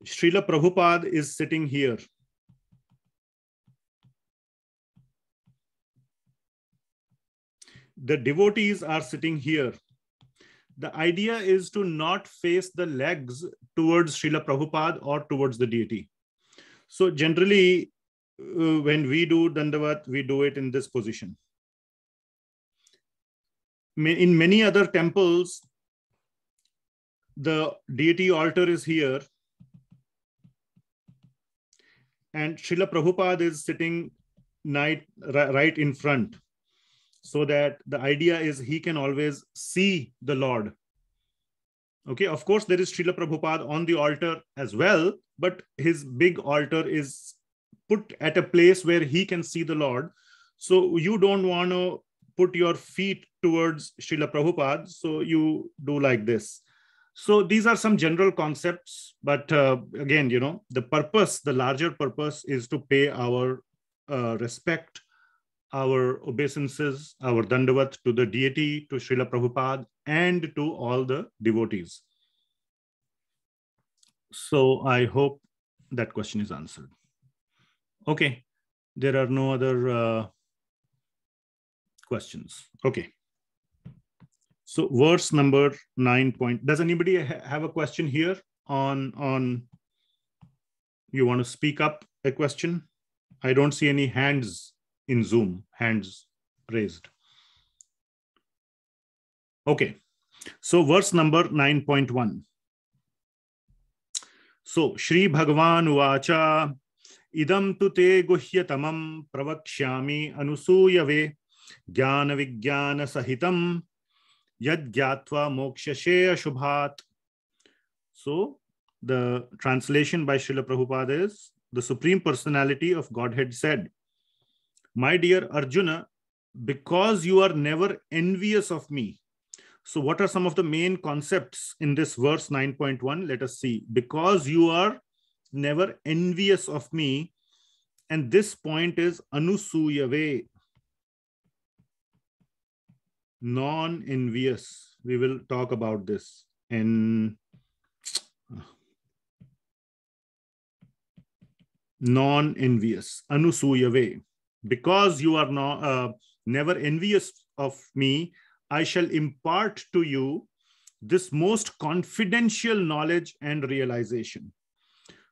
Srila Prabhupada is sitting here. The devotees are sitting here. The idea is to not face the legs towards Srila Prabhupada or towards the deity. So generally, when we do dandavat, we do it in this position. In many other temples, the deity altar is here, and Srila Prabhupada is sitting right in front, so that the idea is he can always see the Lord. Okay, of course, there is Srila Prabhupada on the altar as well, but his big altar is put at a place where he can see the Lord. So you don't want to put your feet towards Srila Prabhupada, so you do like this. So these are some general concepts, but again, the purpose, the larger purpose is to pay our respect, our obeisances, our dandavat to the deity, to Srila Prabhupada, and to all the devotees. So I hope that question is answered. Okay, there are no other questions. Okay. So verse number 9. Does anybody have a question here on you want to speak up a question? I don't see any hands in Zoom, hands raised. Okay, so verse number 9.1. So Shri Bhagavan Uvacha idam tu te guhya tamam pravakshyami anusuyave jnana vijnana sahitam yad gyatva moksyase asubhat. So the translation by Srila Prabhupada is, the Supreme Personality of Godhead said, my dear Arjuna, because you are never envious of me. So what are some of the main concepts in this verse 9.1? Let us see. Because you are never envious of me. And this point is anusuyave, non-envious. We will talk about this in non-envious, anusuyave. Because you are never envious of me, I shall impart to you this most confidential knowledge and realization.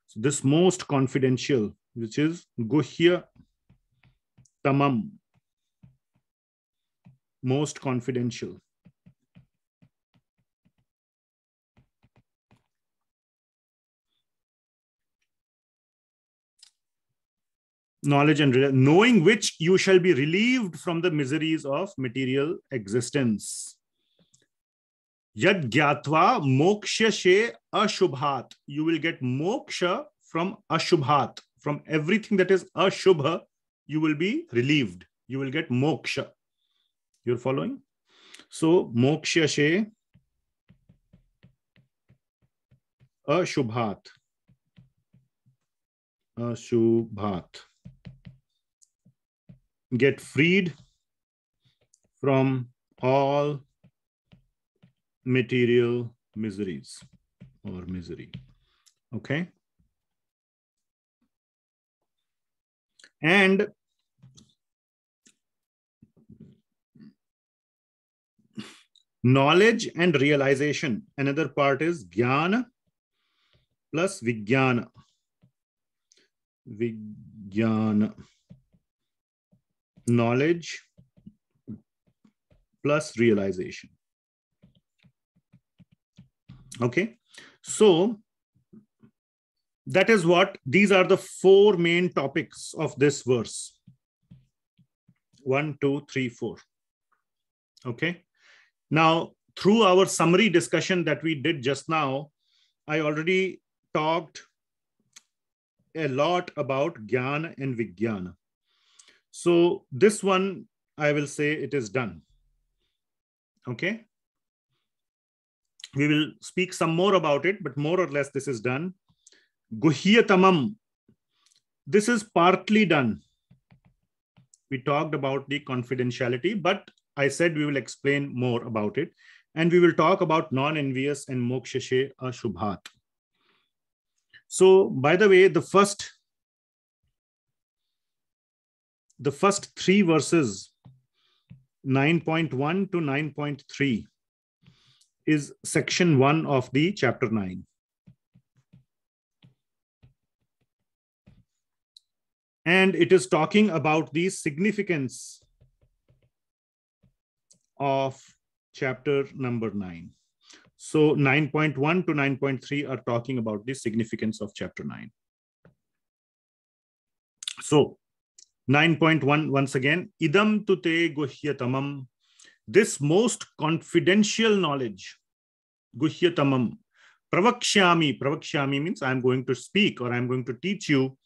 So this most confidential, which is Guhya tamam, most confidential. Knowledge and knowing which you shall be relieved from the miseries of material existence. Yad gyatva moksyase asubhat. You will get moksha from asubhat. From everything that is ashubha, you will be relieved. You will get moksha. You're following? So moksyase asubhat. Asubhat. Get freed from all material miseries or misery. Okay. And knowledge and realization. Another part is jnana plus vijnana. Vijnana. Knowledge plus realization. Okay. So that is what, these are the four main topics of this verse. 1, 2, 3, 4. Okay. Now, through our summary discussion that we did just now, I already talked a lot about jnana and vijnana. So this one, I will say it is done. Okay. We will speak some more about it, but more or less this is done. Guhya tamam. This is partly done. We talked about the confidentiality, but I said we will explain more about it. And we will talk about non-envious and moksyase asubhat. So, by the way, the first 3 verses, 9.1 to 9.3, is section 1 of the chapter 9. And it is talking about the significance of chapter number 9. So 9.1 to 9.3 are talking about the significance of chapter 9. So 9.1 once again, idam tu te guhya tamam. This most confidential knowledge, guhya tamam, pravakshyami means I am going to speak or I am going to teach you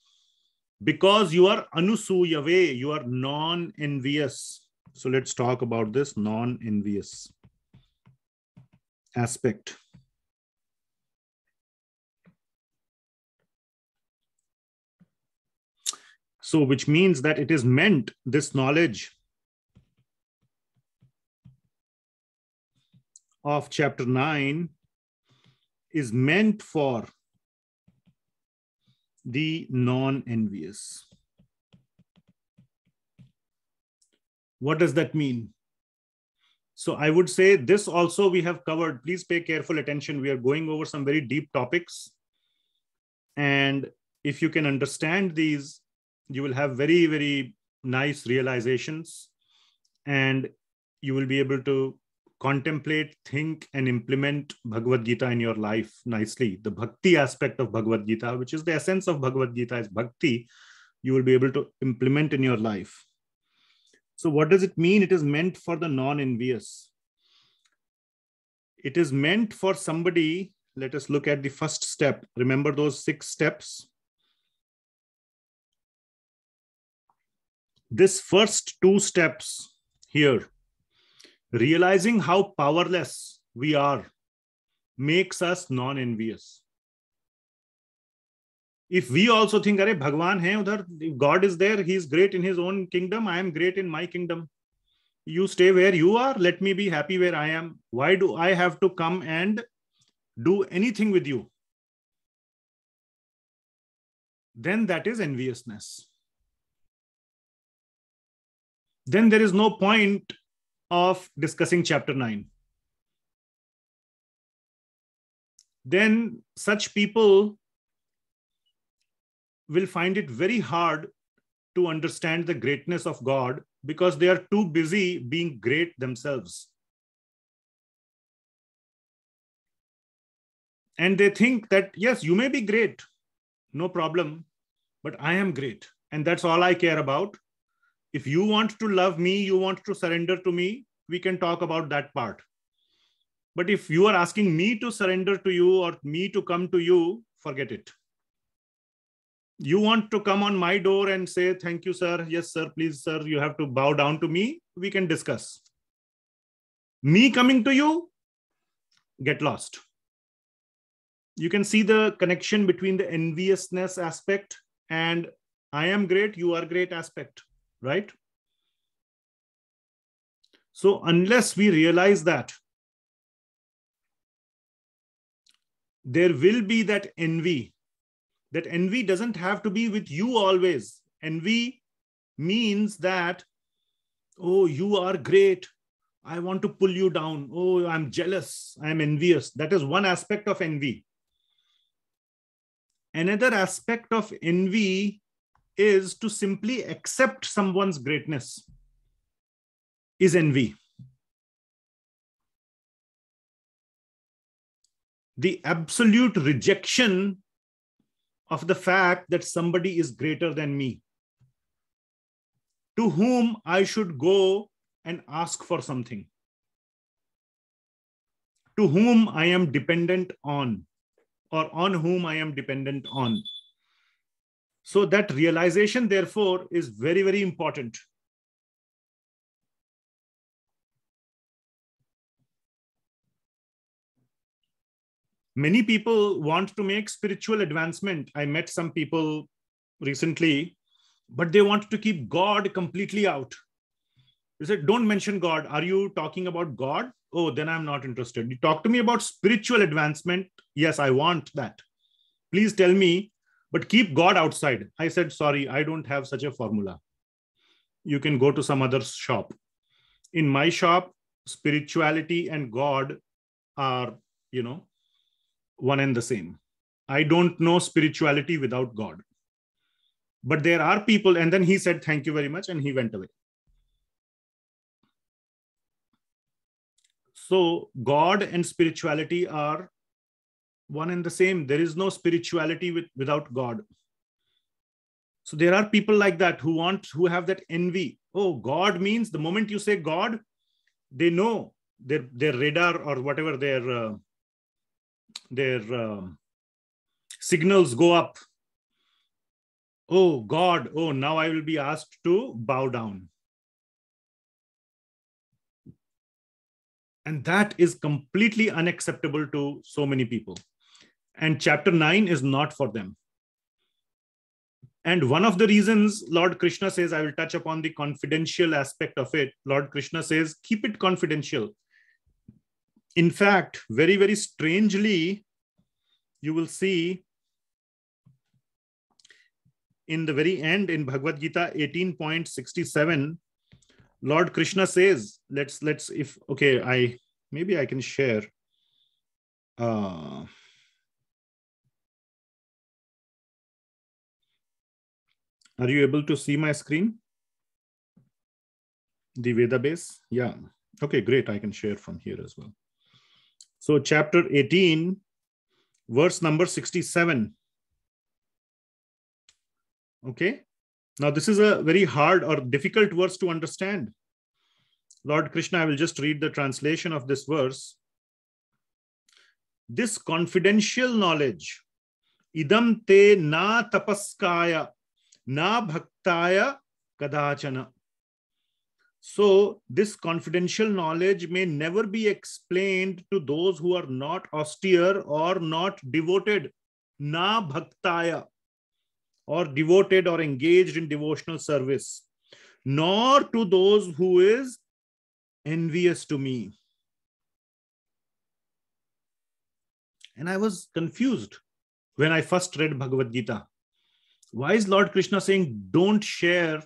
because you are anusuyave, you are non-envious. So let's talk about this non-envious aspect. So which means that it is meant, this knowledge of chapter 9 is meant for the non-envious. What does that mean? So I would say this also we have covered. Please pay careful attention. We are going over some very deep topics. And if you can understand these, you will have very, very nice realizations. And you will be able to contemplate, think, and implement Bhagavad Gita in your life nicely. The bhakti aspect of Bhagavad Gita, which is the essence of Bhagavad Gita, is bhakti, you will be able to implement in your life. So what does it mean? It is meant for the non-envious. It is meant for somebody. Let us look at the first step. Remember those 6 steps? This first 2 steps here, realizing how powerless we are, makes us non-envious. If we also think, Arey, Bhagavan hai udhar, if God is there, he is great in his own kingdom, I am great in my kingdom. You stay where you are, let me be happy where I am. Why do I have to come and do anything with you? Then that is enviousness. Then there is no point of discussing chapter 9. Then such people will find it very hard to understand the greatness of God because they are too busy being great themselves. And they think that, yes, you may be great, no problem, but I am great. And that's all I care about. If you want to love me, you want to surrender to me, we can talk about that part. But if you are asking me to surrender to you or me to come to you, forget it. You want to come on my door and say, thank you, sir. Yes, sir. Please, sir, you have to bow down to me. We can discuss. Me coming to you, get lost. You can see the connection between the enviousness aspect and I am great, you are great aspect, right? So unless we realize that, there will be that envy. That envy doesn't have to be with you always. Envy means that, oh, you are great. I want to pull you down. Oh, I'm jealous. I'm envious. That is one aspect of envy. Another aspect of envy is to simply accept someone's greatness is envy. The absolute rejection of the fact that somebody is greater than me, to whom I should go and ask for something, to whom I am dependent on, or on whom I am dependent on. So that realization, therefore, is very, very important. Many people want to make spiritual advancement. I met some people recently, but they want to keep God completely out. They said, don't mention God. Are you talking about God? Oh, then I'm not interested. You talk to me about spiritual advancement. Yes, I want that. Please tell me, but keep God outside. I said, sorry, I don't have such a formula. You can go to some other shop. In my shop, spirituality and God are, one and the same. I don't know spirituality without God. But there are people, and then he said, thank you very much, and he went away. So God and spirituality are one and the same. There is no spirituality without God. So there are people like that who have that envy. Oh, God means the moment you say God, they know their radar or whatever their signals go up. Oh God, oh, now I will be asked to bow down. And that is completely unacceptable to so many people. And chapter 9 is not for them. And one of the reasons Lord Krishna says, I will touch upon the confidential aspect of it. Lord Krishna says, keep it confidential. In fact, very, very strangely, you will see in the very end in Bhagavad Gita 18.67, Lord Krishna says, maybe I can share. Are you able to see my screen? The Veda base? Yeah. Okay, great. I can share from here as well. So chapter 18, verse number 67. Okay. Now this is a very hard or difficult verse to understand. Lord Krishna, I will just read the translation of this verse. This confidential knowledge, idam te na tapaskaya, na bhaktaya kadachana. So this confidential knowledge may never be explained to those who are not austere or not devoted, na bhaktaya, or devoted or engaged in devotional service, nor to those who is envious to me. And I was confused when I first read Bhagavad Gita. Why is Lord Krishna saying, don't share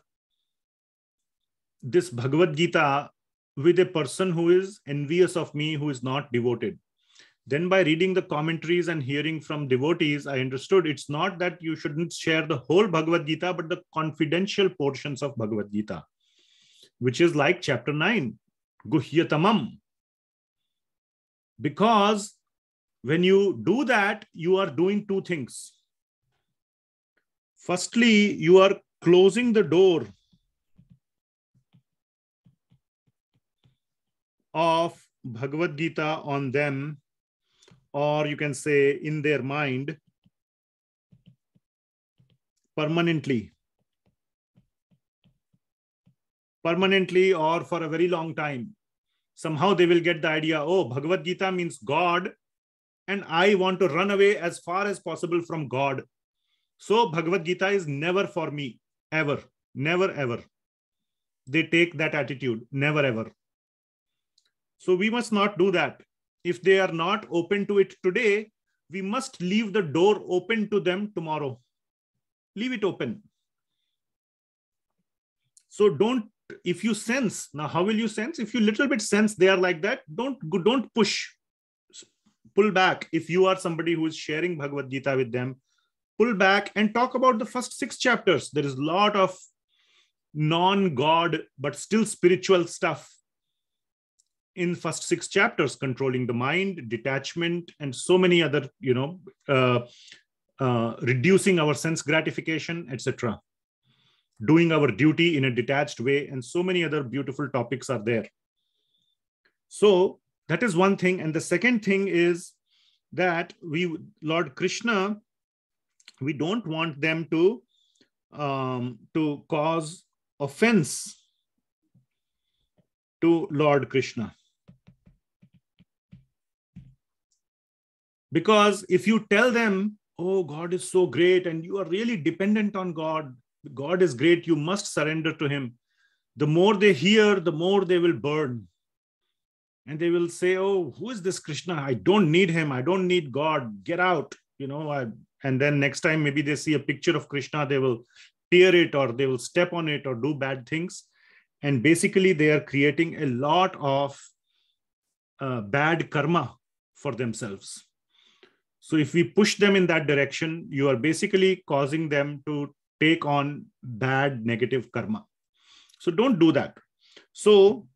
this Bhagavad Gita with a person who is envious of me, who is not devoted? Then by reading the commentaries and hearing from devotees, I understood it's not that you shouldn't share the whole Bhagavad Gita, but the confidential portions of Bhagavad Gita, which is like chapter 9, Guhya tamam. Because when you do that, you are doing two things. Firstly, you are closing the door of Bhagavad Gita on them, or you can say in their mind, permanently or for a very long time. Somehow they will get the idea, oh, Bhagavad Gita means God, and I want to run away as far as possible from God. So Bhagavad Gita is never for me, ever, never, ever. They take that attitude, never, ever. So we must not do that. If they are not open to it today, we must leave the door open to them tomorrow. Leave it open. So don't, if you sense, now how will you sense? If you little bit sense they are like that, don't push. Pull back. If you are somebody who is sharing Bhagavad Gita with them, pull back and talk about the first 6 chapters. There is a lot of non-God, but still spiritual stuff in first 6 chapters, controlling the mind, detachment, and so many other, reducing our sense gratification, etc. Doing our duty in a detached way, and so many other beautiful topics are there. So that is one thing. And the second thing is that Lord Krishna, we don't want them to cause offense to Lord Krishna. Because if you tell them, oh, God is so great and you are really dependent on God, God is great, you must surrender to him, the more they hear, the more they will burn. And they will say, oh, who is this Krishna? I don't need him. I don't need God. Get out. And then next time, maybe they see a picture of Krishna, they will tear it, or they will step on it, or do bad things. And basically, they are creating a lot of bad karma for themselves. So if we push them in that direction, you are basically causing them to take on bad, negative karma. So don't do that. So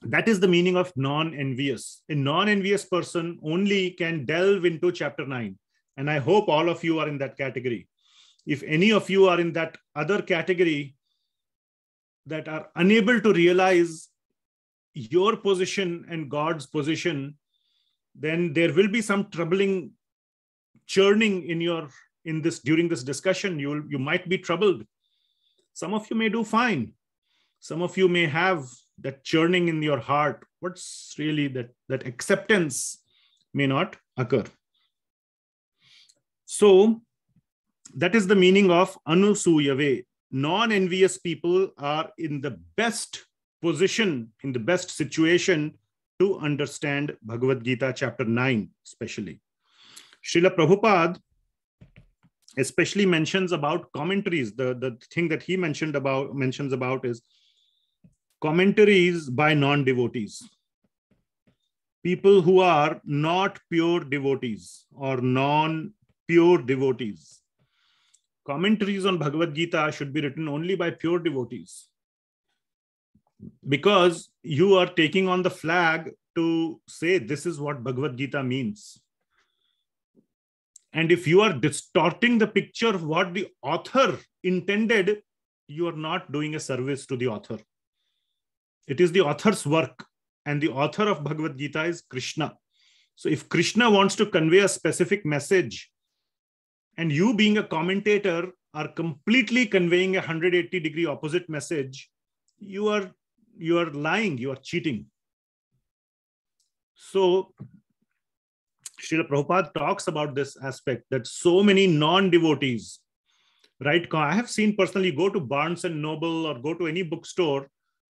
that is the meaning of non-envious. A non-envious person only can delve into chapter 9. And I hope all of you are in that category. If any of you are in that other category that are unable to realize your position and God's position, then there will be some troubling churning in this during this discussion. You might be troubled. Some of you may do fine. Some of you may have that churning in your heart. What's really that acceptance may not occur. So that is the meaning of anusuyave. Non-envious people are in the best position, in the best situation to understand Bhagavad Gita Chapter 9, especially. Srila Prabhupada especially mentions about commentaries. The thing that he mentions about is commentaries by non-devotees. People who are not pure devotees or non-pure devotees. Commentaries on Bhagavad Gita should be written only by pure devotees, because you are taking on the flag to say this is what Bhagavad Gita means. And if you are distorting the picture of what the author intended, you are not doing a service to the author. It is the author's work, and the author of Bhagavad Gita is Krishna. So if Krishna wants to convey a specific message, and you being a commentator are completely conveying a 180-degree opposite message, you are lying, you are cheating. So Srila Prabhupada talks about this aspect, that so many non-devotees, right? I have seen personally, go to Barnes and Noble or go to any bookstore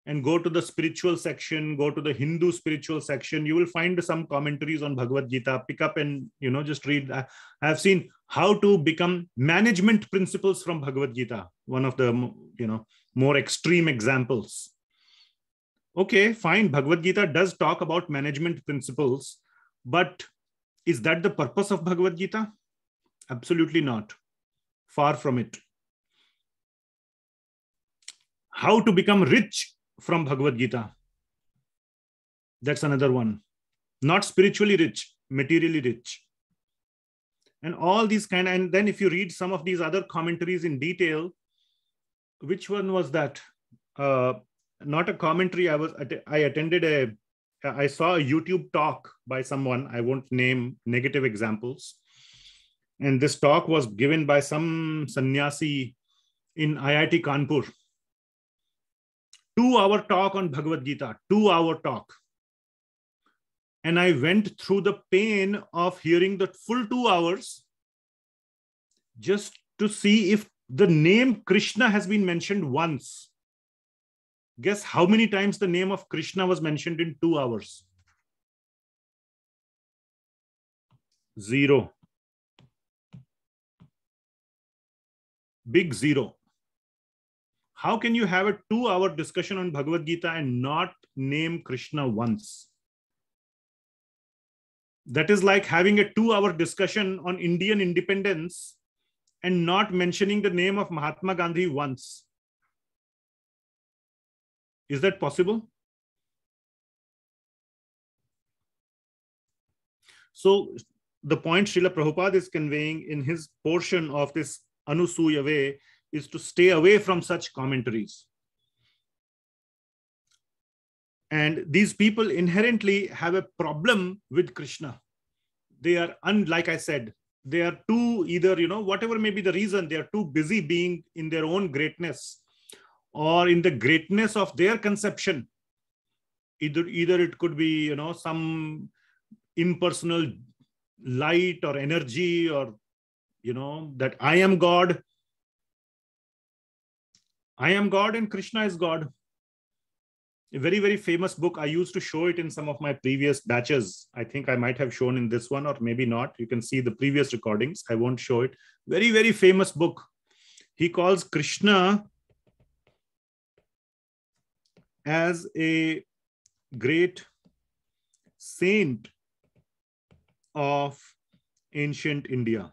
and go to the spiritual section, go to the Hindu spiritual section, you will find some commentaries on Bhagavad Gita. Pick up and, just read. I have seen how to become management principles from Bhagavad Gita, one of the, more extreme examples. Okay, fine. Bhagavad Gita does talk about management principles, but is that the purpose of Bhagavad Gita? Absolutely not. Far from it. How to become rich from Bhagavad Gita? That's another one. Not spiritually rich, materially rich. And all these and then if you read some of these other commentaries in detail, which one was that? Not a commentary. I saw a YouTube talk by someone. I won't name negative examples. And this talk was given by some sannyasi in IIT Kanpur. 2-hour talk on Bhagavad Gita, 2-hour talk. And I went through the pain of hearing the full 2 hours just to see if the name Krishna has been mentioned once. Guess how many times the name of Krishna was mentioned in 2 hours? 0. Big 0. How can you have a 2-hour discussion on Bhagavad Gita and not name Krishna once? That is like having a 2-hour discussion on Indian independence and not mentioning the name of Mahatma Gandhi once. Is that possible? So the point Srila Prabhupada is conveying in his portion of this Anusuyave is to stay away from such commentaries. And these people inherently have a problem with Krishna. They are, like I said, they are too, either, whatever may be the reason, they are too busy being in their own greatness or in the greatness of their conception. Either it could be, some impersonal light or energy, or, that I am God. I am God and Krishna is God. A very, very famous book. I used to show it in some of my previous batches. I think I might have shown in this one or maybe not. You can see the previous recordings. I won't show it. Very, very famous book. He calls Krishna as a great saint of ancient India.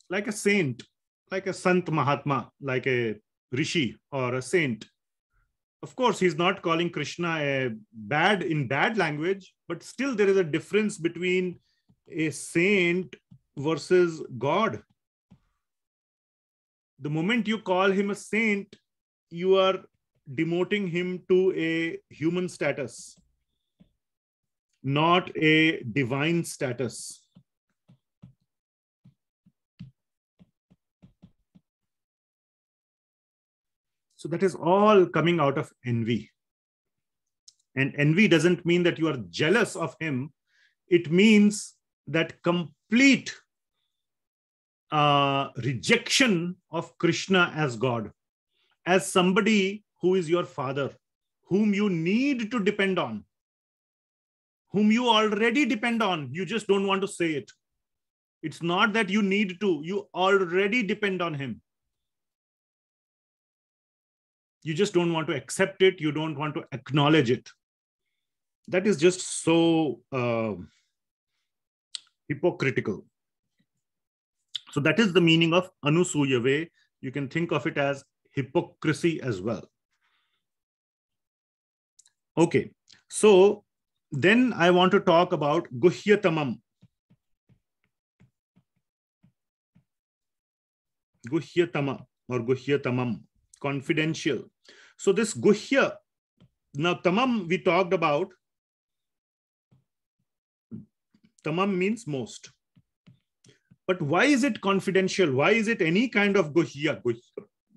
Like a saint, like a Sant Mahatma, like a Rishi or a saint. Of course, he's not calling Krishna in bad language, but still there is a difference between a saint versus God. The moment you call him a saint, you are demoting him to a human status, not a divine status. So that is all coming out of envy. And envy doesn't mean that you are jealous of him. It means that complete rejection of Krishna as God, as somebody who is your father, whom you need to depend on, whom you already depend on. You just don't want to say it. It's not that you need to, you already depend on him. You just don't want to accept it. You don't want to acknowledge it. That is just so hypocritical. So that is the meaning of anusuyave. You can think of it as hypocrisy as well. Okay, so then I want to talk about Guhya tamam. Guhya tama or Guhya tamam, confidential. So this Guhya, now tamam we talked about. Tamam means most. But why is it confidential? Why is it any kind of Guhya?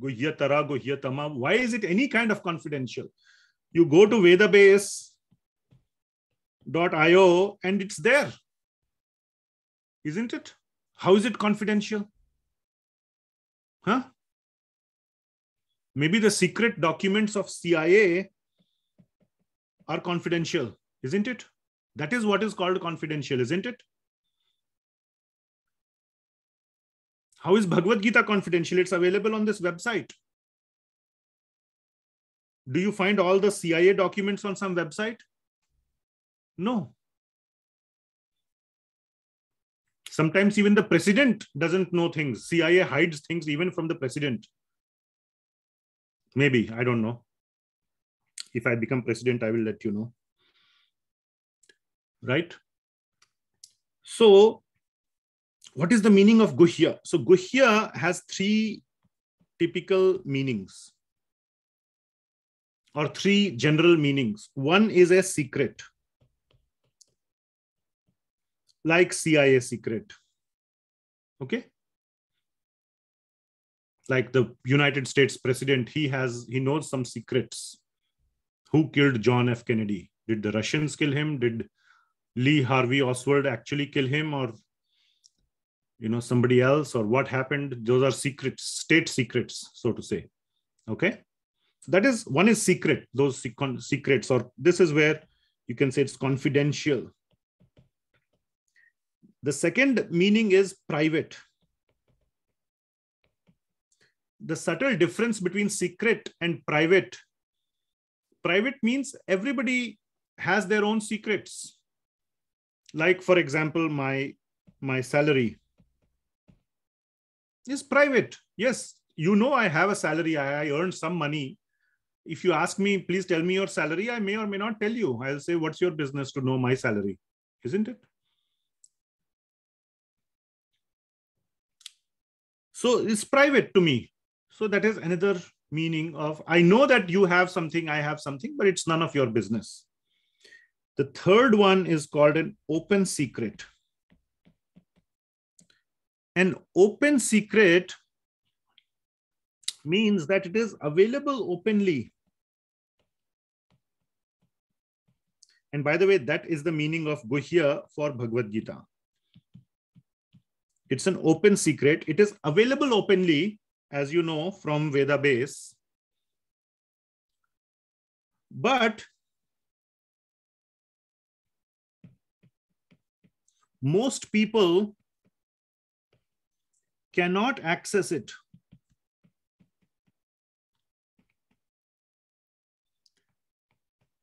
Guhya tara, Guhya tamam. Why is it any kind of confidential? You go to vedabase.io and it's there. Isn't it? How is it confidential? Huh? Maybe the secret documents of CIA are confidential, isn't it? That is what is called confidential, isn't it? How is Bhagavad Gita confidential? It's available on this website. Do you find all the CIA documents on some website? No. Sometimes even the president doesn't know things. CIA hides things even from the president. Maybe, I don't know. If I become president, I will let you know. Right? So, what is the meaning of Guhya? So, Guhya has three typical meanings or three general meanings. One is a secret, like CIA secret. Okay? Like the United States president, he knows some secrets. Who killed John F. Kennedy? Did the Russians kill him? Did Lee Harvey Oswald actually kill him, or somebody else, or what happened? Those are secrets, state secrets, so to say. Okay, so that is one is secret. Those secrets, or this is where you can say it's confidential. The second meaning is private. The subtle difference between secret and private. Private means everybody has their own secrets. Like, for example, my salary is private. Yes, I have a salary. I earn some money. If you ask me, please tell me your salary, I may or may not tell you. I'll say, what's your business to know my salary? Isn't it? So it's private to me. So that is another meaning of, I know that you have something, I have something, but it's none of your business. The third one is called an open secret. An open secret means that it is available openly. And by the way, that is the meaning of Guhya for Bhagavad Gita. It's an open secret. It is available openly, as you know, from Veda base. But most people cannot access it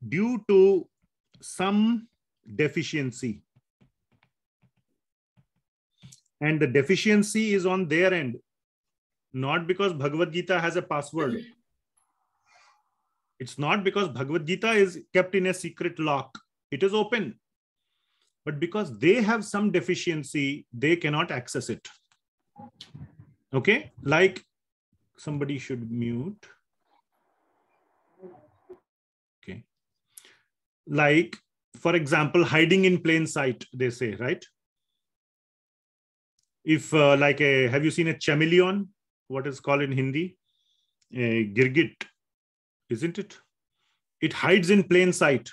due to some deficiency. And the deficiency is on their end, not because Bhagavad Gita has a password. It's not because Bhagavad Gita is kept in a secret lock. It is open. but because they have some deficiency, they cannot access it. Okay, like somebody should mute. Okay, like for example, hiding in plain sight, they say, right? If have you seen a chameleon? What is called in Hindi? A girgit, isn't it? It hides in plain sight.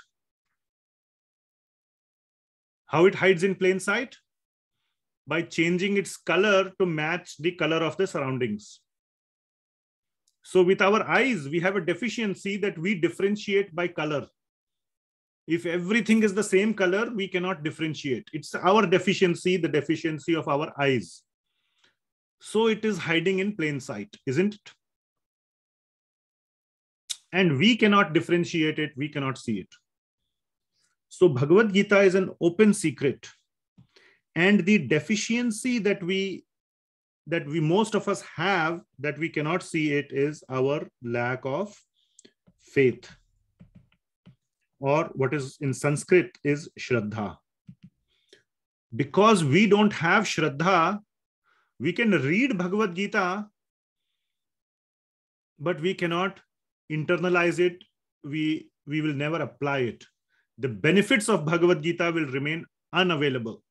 How it hides in plain sight? By changing its color to match the color of the surroundings. So with our eyes, we have a deficiency that we differentiate by color. If everything is the same color, we cannot differentiate. It's our deficiency, the deficiency of our eyes. So it is hiding in plain sight, isn't it? And we cannot differentiate it, we cannot see it. So Bhagavad Gita is an open secret. And the deficiency that we most of us have, that we cannot see it, is our lack of faith. Or what is in Sanskrit is Shraddha. Because we don't have Shraddha, we can read Bhagavad Gita, but we cannot internalize it. We will never apply it. The benefits of Bhagavad Gita will remain unavailable.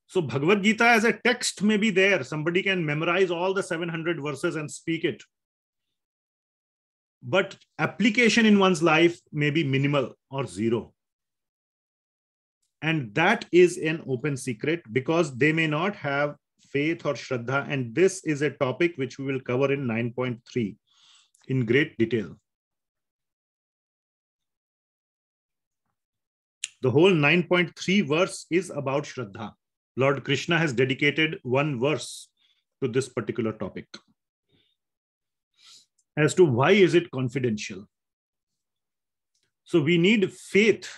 So Bhagavad Gita as a text may be there. Somebody can memorize all the 700 verses and speak it. But application in one's life may be minimal or zero. And that is an open secret because they may not have faith or Shraddha. And this is a topic which we will cover in 9.3 in great detail. The whole 9.3 verse is about Shraddha. Lord Krishna has dedicated one verse to this particular topic. As to why is it confidential? So we need faith,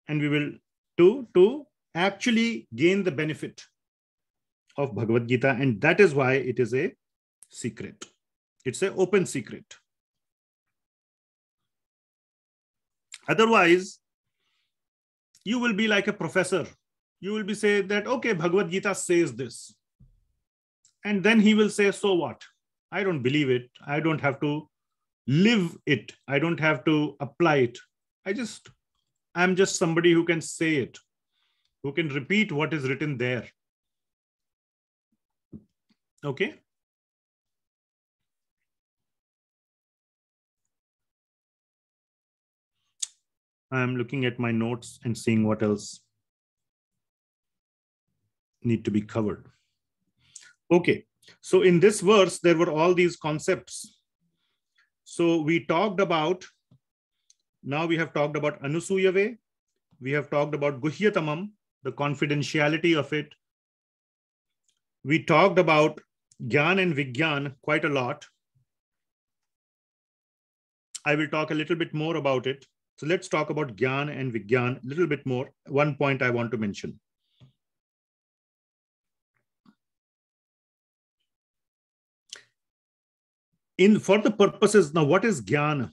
and we will to actually gain the benefit of Bhagavad Gita, and that is why it is a secret. It's an open secret. Otherwise, you will be like a professor. You will be saying that, okay, Bhagavad Gita says this. And then he will say, so what? I don't believe it. I don't have to live it. I don't have to apply it. I'm just somebody who can say it, who can repeat what is written there. Okay? I'm looking at my notes and seeing what else need to be covered. Okay, so in this verse, there were all these concepts. So we talked about, now we have talked about Anusuyave, we have talked about Guhya tamam, the confidentiality of it. We talked about Gyan and Vigyan quite a lot. I will talk a little bit more about it. So let's talk about Gyan and Vigyan a little bit more. One point I want to mention. For the purposes, now what is Gyan?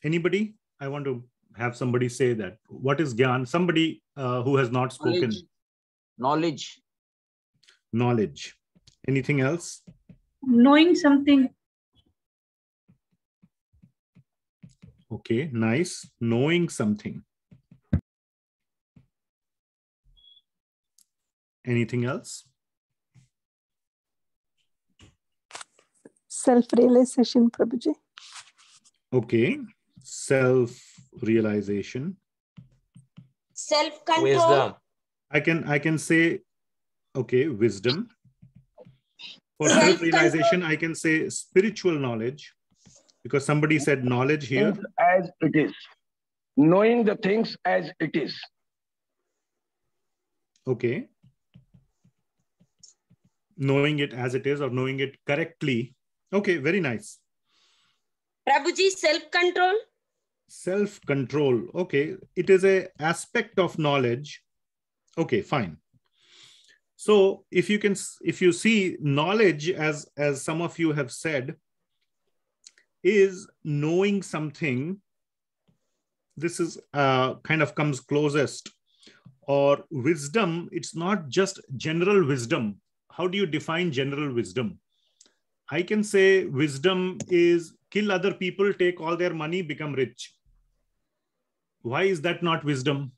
Anybody? I want to have somebody say that. What is Gyan? Somebody who has not spoken. Knowledge. Knowledge. Anything else? Knowing something. Okay, nice. Knowing something. Anything else? Self-realization, Prabhuji. Okay. Self-realization. Self-control. Wisdom. I can say, okay, wisdom. For self-realization, I can say spiritual knowledge, because somebody said knowledge here. As it is. Knowing the things as it is. Okay. Knowing it as it is, or knowing it correctly. Okay, very nice. Prabhuji, self-control. Self-control. Okay, it is an aspect of knowledge. Okay, fine. So if you see knowledge, as some of you have said, is knowing something. This is kind of comes closest. Or wisdom, it's not just general wisdom. How do you define general wisdom? I can say wisdom is kill other people, take all their money, become rich. Why is that not wisdom?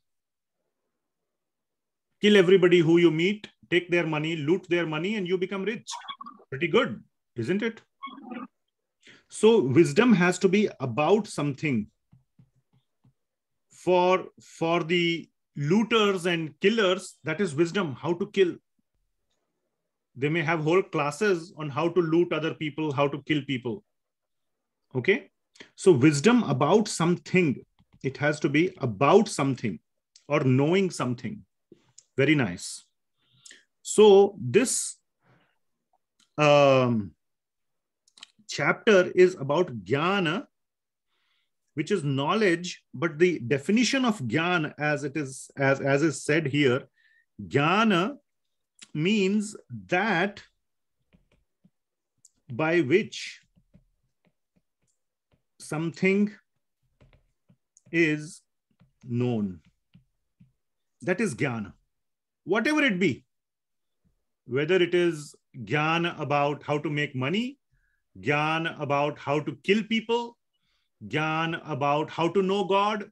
Kill everybody who you meet, take their money, loot their money, and you become rich. Pretty good, isn't it? So wisdom has to be about something. For the looters and killers, that is wisdom, how to kill. They may have whole classes on how to loot other people, how to kill people. Okay? So wisdom about something. It has to be about something or knowing something. Very nice. So this chapter is about jnana, which is knowledge, but the definition of jnana, as it is, as is said here, jnana means that by which something is known. That is jnana. Whatever it be, whether it is jnana about how to make money, jnana about how to kill people, jnana about how to know God,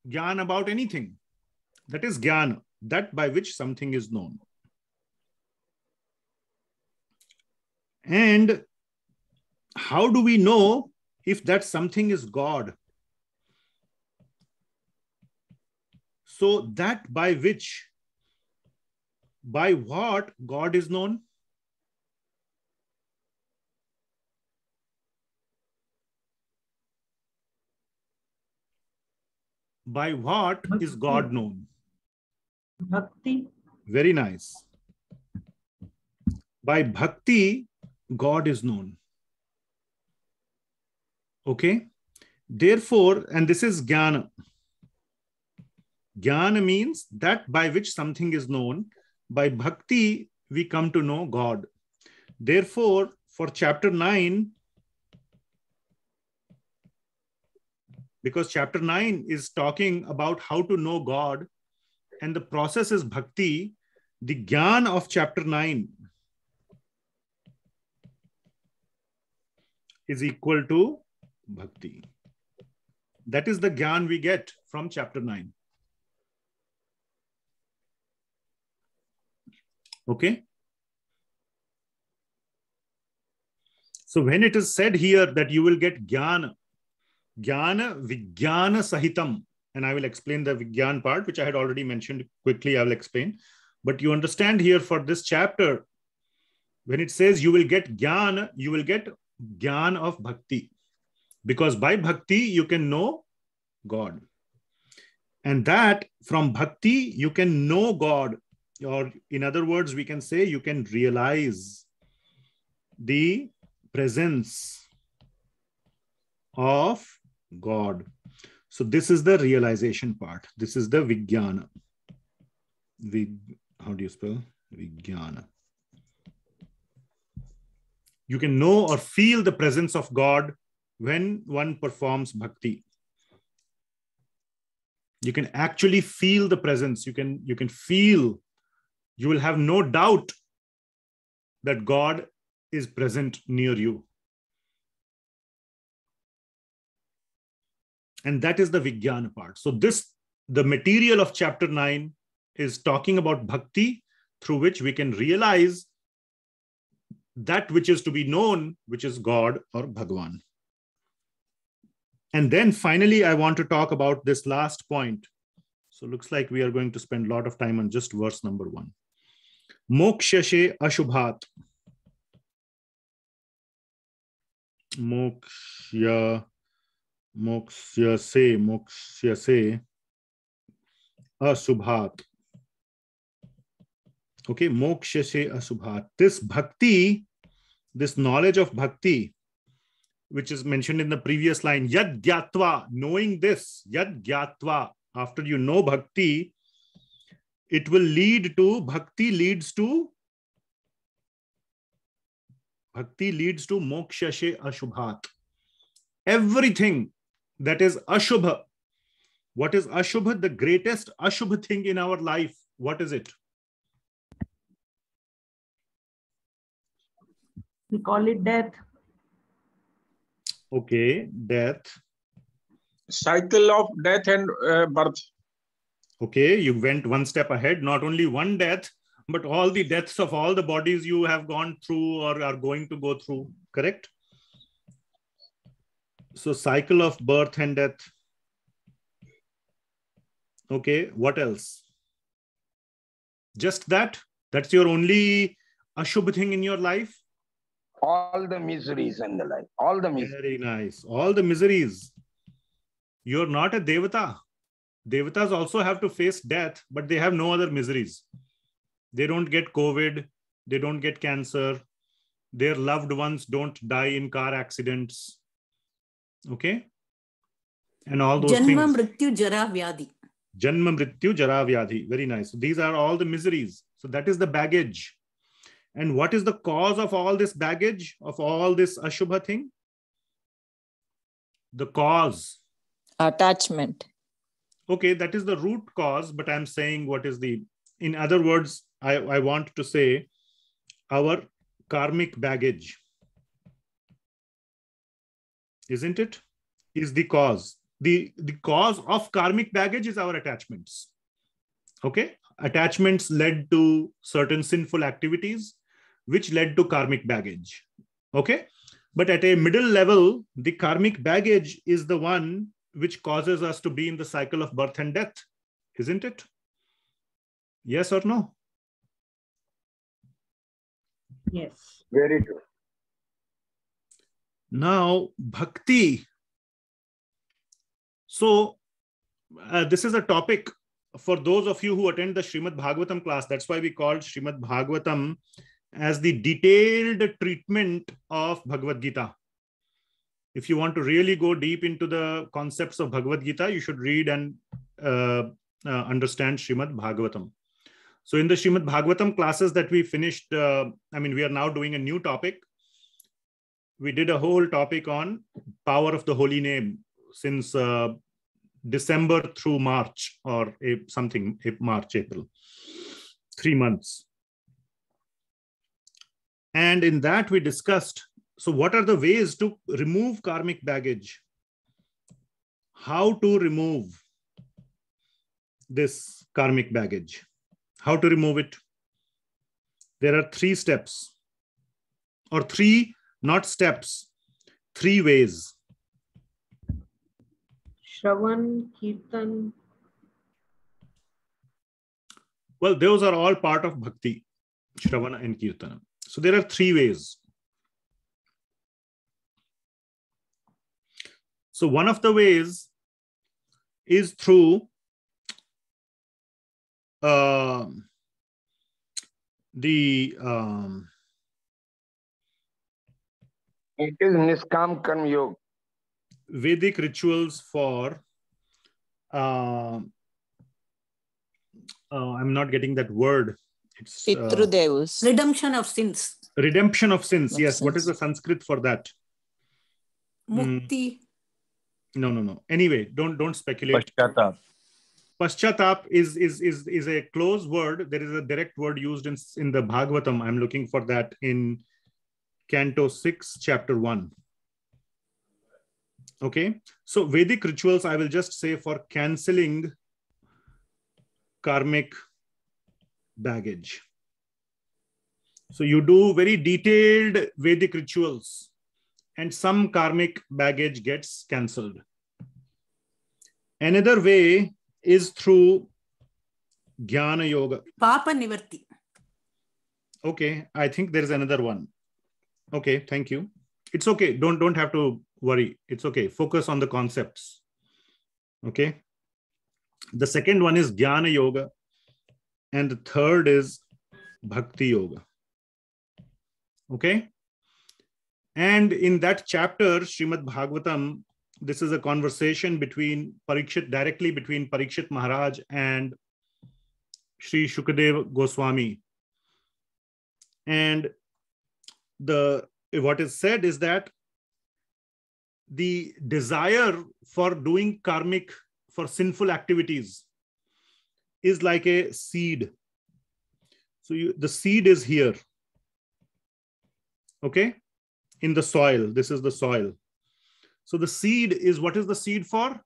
jnana about anything. That is jnana, that by which something is known. And how do we know if that something is God? So that by which, by what God is known? By what is God known? Bhakti. Very nice. By bhakti, God is known. Okay? Therefore, and this is jnana. Jnana means that by which something is known. By bhakti, we come to know God. Therefore, for chapter 9, because chapter 9 is talking about how to know God, and the process is bhakti, the jnana of chapter 9 is equal to bhakti. That is the jnana we get from chapter 9. Okay? So when it is said here that you will get jnana, jnana vijnana sahitam, and I will explain the vijnana part, which I had already mentioned quickly, I will explain. But you understand here for this chapter, when it says you will get jnana, you will get jnana of bhakti. Because by bhakti, you can know God. And that from bhakti, you can know God. Or in other words, we can say you can realize the presence of God. So this is the realization part. This is the vijnana. How do you spell? Vijnana. You can know or feel the presence of God when one performs bhakti. You can actually feel the presence. You can feel, you will have no doubt that God is present near you. And that is the vijnana part. So the material of chapter 9 is talking about bhakti, through which we can realize that which is to be known, which is God or Bhagavan. And then finally, I want to talk about this last point. So looks like we are going to spend a lot of time on just verse number 1. Moksyase asubhat. Moksyase asubhat. Okay, moksyase asubhat. This bhakti, this knowledge of bhakti, which is mentioned in the previous line, yad gyatva, knowing this, yad gyatva, after you know bhakti, it will lead to, bhakti leads to moksyase asubhat. everything that is ashubha. What is ashubha? The greatest ashubha thing in our life. What is it? We call it death. Okay, death. Cycle of death and birth. Okay, you went one step ahead. Not only one death, but all the deaths of all the bodies you have gone through or are going to go through. Correct? So cycle of birth and death. Okay, what else? Just that? That's your only ashubha thing in your life? All the miseries in the life. All the miseries. Very nice. All the miseries. You're not a devata. Devatas also have to face death, but they have no other miseries. They don't get COVID. They don't get cancer. Their loved ones don't die in car accidents. Okay? And all those Janma, things. Mrityu, Jara, Vyadhi. Janma, Mrityu, Jara, Vyadhi. Very nice. So these are all the miseries. So that is the baggage. And what is the cause of all this baggage, of all this ashubha thing? The cause. Attachment. Okay, that is the root cause, but I'm saying what is the, in other words, I want to say our karmic baggage. Isn't it? Is the cause. The cause of karmic baggage is our attachments. Okay? Attachments led to certain sinful activities, which led to karmic baggage. Okay? But at a middle level, the karmic baggage is the one which causes us to be in the cycle of birth and death. Isn't it? Yes or no? Yes. Very true. Now, bhakti. So, this is a topic for those of you who attend the Srimad Bhagavatam class. That's why we called Srimad Bhagavatam as the detailed treatment of Bhagavad Gita. If you want to really go deep into the concepts of Bhagavad Gita, you should read and understand Srimad Bhagavatam. So in the Srimad Bhagavatam classes that we finished, we are now doing a new topic. We did a whole topic on power of the holy name since December through March or March, April. 3 months. And in that we discussed, so what are the ways to remove karmic baggage? How to remove this karmic baggage? How to remove it? There are 3 steps, or 3, not steps, 3 ways. Shravan, Kirtan. Well, those are all part of bhakti, Shravana and Kirtana. So there are 3 ways. So one of the ways is through it is Niskam Karma Yoga. Vedic rituals for I'm not getting that word. It's Pitrudevas. Redemption of sins. Redemption of sins. Yes. What is the Sanskrit for that? Mukti. No. Anyway, don't speculate. Paschatap. Paschatap is a close word. There is a direct word used in the Bhagavatam. I'm looking for that in Canto 6, Chapter 1. Okay. So Vedic rituals, I will just say for cancelling karmic baggage. So you do very detailed Vedic rituals and some karmic baggage gets cancelled. Another way is through jnana yoga. Papa nivarti. Okay, I think there is another one. Okay, thank you. It's okay. Don't have to worry. It's okay. Focus on the concepts. Okay. The second one is jnana yoga. And the third is bhakti yoga. Okay. And in that chapter, Srimad Bhagavatam, this is a conversation directly between Parikshit Maharaj and Sri Sukadeva Goswami. And what is said is that the desire for doing karmic, for sinful activities is like a seed. So the seed is here. Okay. In the soil. This is the soil. So the seed is, what is the seed for?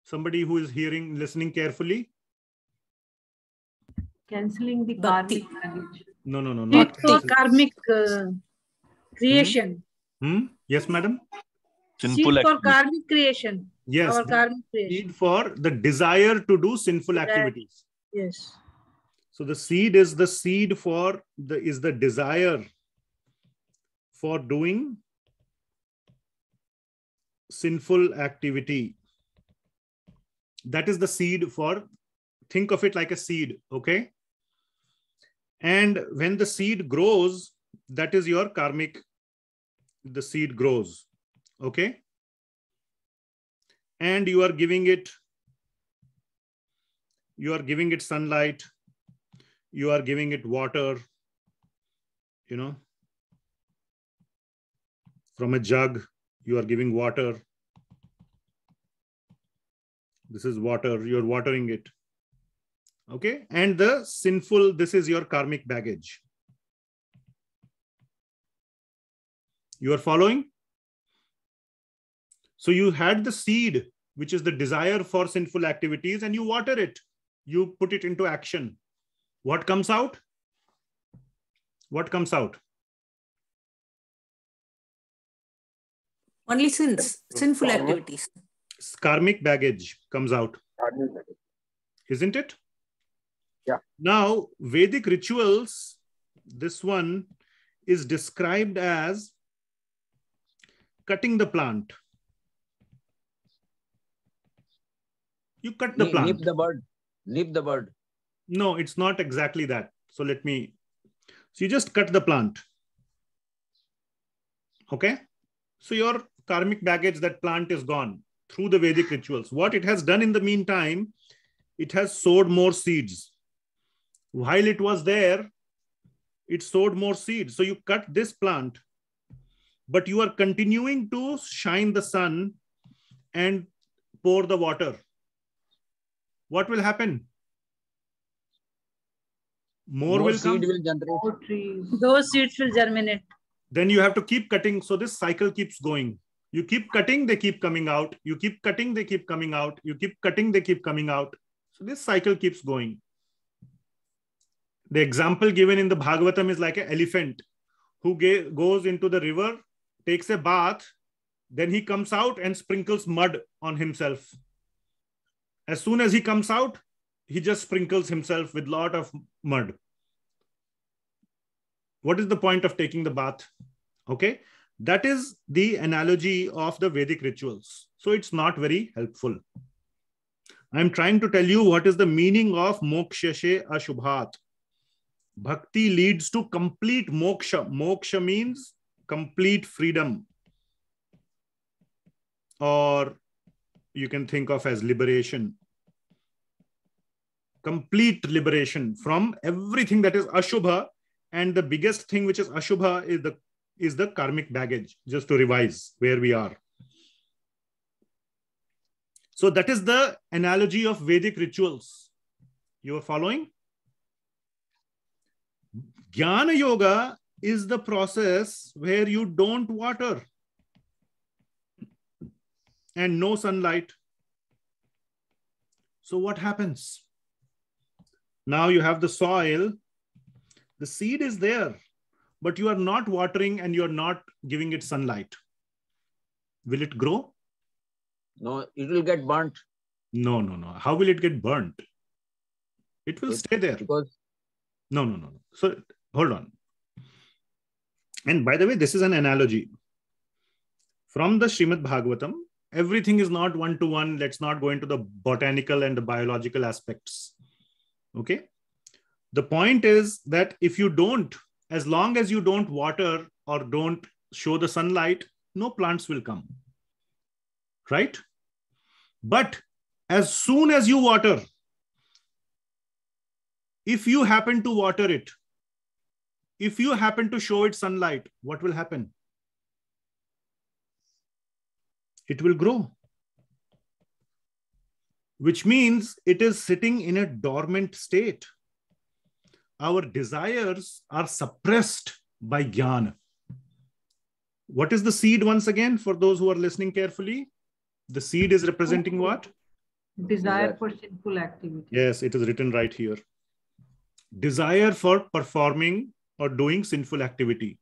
Somebody who is hearing, listening carefully. Canceling the Bhakti. karmic baggage. No, Seed not for canceling. karmic creation. Yes, madam. Seed for karmic creation. Yes. Our karmic creation. Seed for the desire to do sinful activities. Yes. So the seed is the seed for the desire for doing sinful activity. That is the seed for, think of it like a seed, okay? And when the seed grows, that is your karmic, the seed grows, okay? And you are giving it sunlight, you are giving it water, from a jug, you are giving water. This is water, you're watering it. Okay. And the sinful, this is your karmic baggage. You are following? So you had the seed, which is the desire for sinful activities, and you water it. You put it into action. What comes out? What comes out? Only sins, sinful activities. Karmic baggage comes out. Isn't it? Yeah. Now, Vedic rituals, this one is described as cutting the plant. You cut the plant. Nip the bud. Nip the bud. No, it's not exactly that. So you just cut the plant. Okay. So your karmic baggage, that plant is gone through the Vedic rituals. What it has done in the meantime, it has sowed more seeds. While it was there, it sowed more seeds. So you cut this plant, but you are continuing to shine the sun and pour the water. What will happen? More will come. Seed will generate. More trees. Those seeds will germinate. Then you have to keep cutting. So this cycle keeps going. You keep cutting, they keep coming out. You keep cutting, they keep coming out. You keep cutting, they keep coming out. So this cycle keeps going. The example given in the Bhagavatam is like an elephant who goes into the river, takes a bath, then he comes out and sprinkles mud on himself. As soon as he comes out, he just sprinkles himself with a lot of mud. What is the point of taking the bath? Okay. That is the analogy of the Vedic rituals. So it's not very helpful. I'm trying to tell you what is the meaning of moksyase asubhat. Bhakti leads to complete moksha. Moksha means complete freedom. Or you can think of as liberation. Complete liberation from everything that is ashubha. And the biggest thing which is ashubha is the karmic baggage, just to revise where we are. So that is the analogy of Vedic rituals. You are following? Jnana Yoga is the process where you don't water and no sunlight. So what happens? Now you have the soil, the seed is there, but you are not watering and you are not giving it sunlight. Will it grow? No, it will get burnt. No. How will it get burnt? It will stay there. Because No. So hold on. And by the way, this is an analogy. From the Srimad Bhagavatam, everything is not one-to-one. Let's not go into the botanical and the biological aspects. Okay. The point is that if you don't, as long as you don't water or don't show the sunlight, no plants will come. Right? But as soon as you water, if you happen to water it, if you happen to show it sunlight, what will happen? it will grow. Which means it is sitting in a dormant state. Our desires are suppressed by jnana. What is the seed once again for those who are listening carefully? The seed is representing what? Desire for sinful activity. Yes, it is written right here. Desire for performing or doing sinful activity.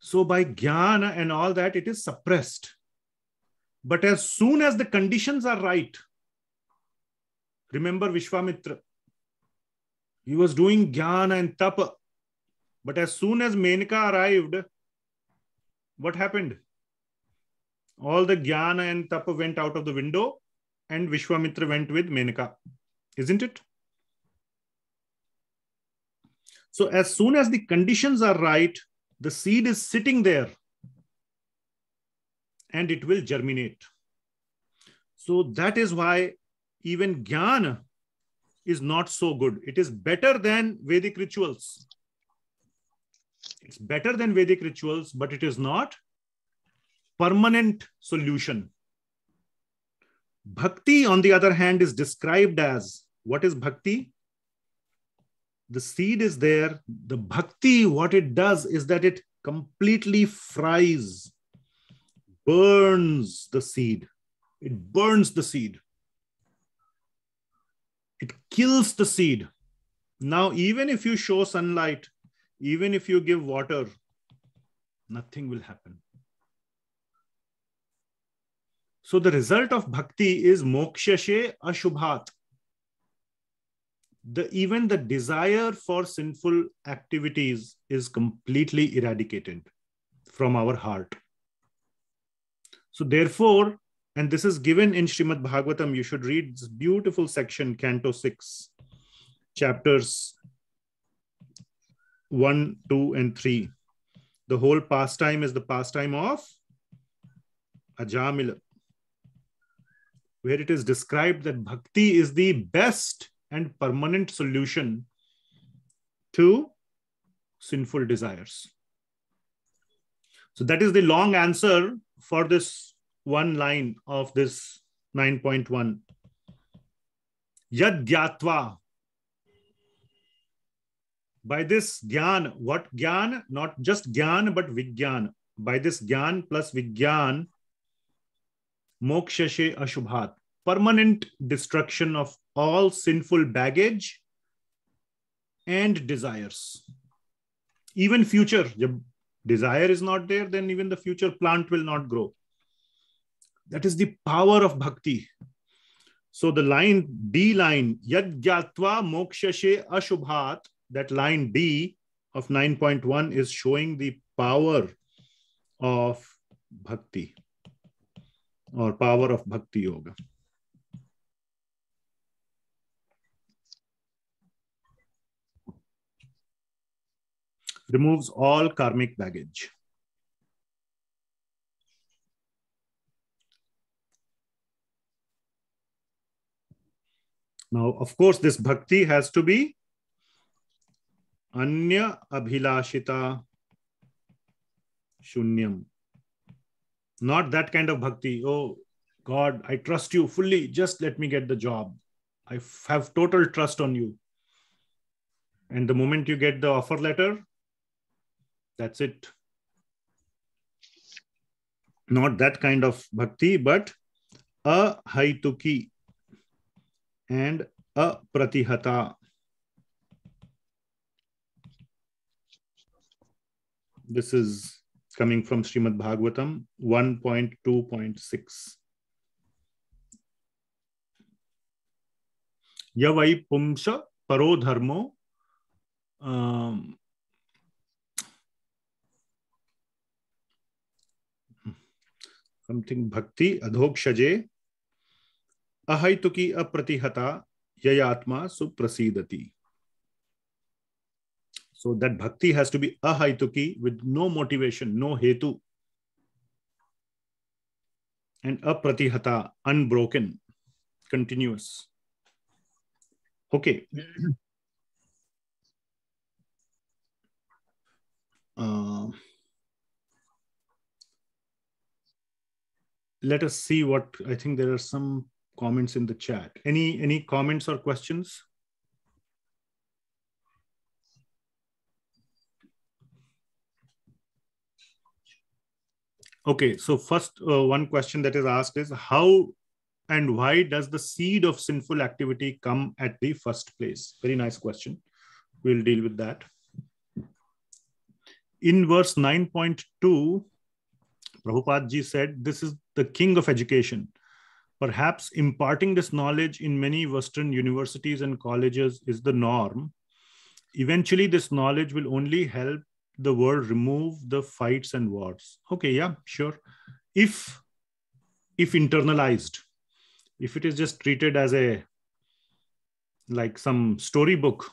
So by jnana and all that, it is suppressed. But as soon as the conditions are right, remember Vishwamitra, he was doing jnana and tapa. But as soon as Menaka arrived, what happened? All the jnana and tapa went out of the window and Vishwamitra went with Menaka. Isn't it? So as soon as the conditions are right, the seed is sitting there and it will germinate. So that is why even jnana is not so good. It is better than Vedic rituals. It's better than Vedic rituals, but it is not permanent solution. Bhakti, on the other hand, is described as, what is bhakti? The seed is there. The bhakti, what it does is that it completely fries, burns the seed. It burns the seed. It kills the seed. Now, even if you show sunlight, even if you give water, nothing will happen. So the result of bhakti is moksyase asubhat. Even the desire for sinful activities is completely eradicated from our heart. So therefore, and this is given in Srimad Bhagavatam, you should read this beautiful section, Canto 6, chapters 1, 2, and 3. The whole pastime is the pastime of Ajamila, where it is described that bhakti is the best and permanent solution to sinful desires. So that is the long answer for this one line of this 9.1. Yad gyatva. By this jnana, what jnana? Not just jnana, but vijnana. By this jnana plus vijnana, moksyase asubhat. Permanent destruction of all sinful baggage and desires. Even future, if desire is not there, then even the future plant will not grow. That is the power of bhakti. So the line, D line, Yad Gyatva Moksyase Ashubhat, that line D of 9.1 is showing the power of bhakti or power of Bhakti Yoga. Removes all karmic baggage. Now, of course, this bhakti has to be anya abhilashita shunyam. Not that kind of bhakti. Oh, God, I trust you fully. Just let me get the job. I have total trust on you. And the moment you get the offer letter, that's it. Not that kind of bhakti, but Ahaituki and Apratihata. This is coming from Srimad Bhagavatam 1.2.6. Yavai pumsa parodharmo something bhakti adhokshaje Ahaituki Apratihata yayatma suprasidati. So that bhakti has to be Ahaituki with no motivation, no hetu. And Apratihata, unbroken, continuous. Okay. let us see what, I think there are some comments in the chat. Any comments or questions? Okay, so first one question that is asked is, how and why does the seed of sinful activity come at the first place? Very nice question. We'll deal with that. In verse 9.2, Prabhupada ji said, this is the king of education. Perhaps imparting this knowledge in many Western universities and colleges is the norm. Eventually, this knowledge will only help the world remove the fights and wars. Okay, yeah, sure. If internalized, if it is just treated as like some storybook,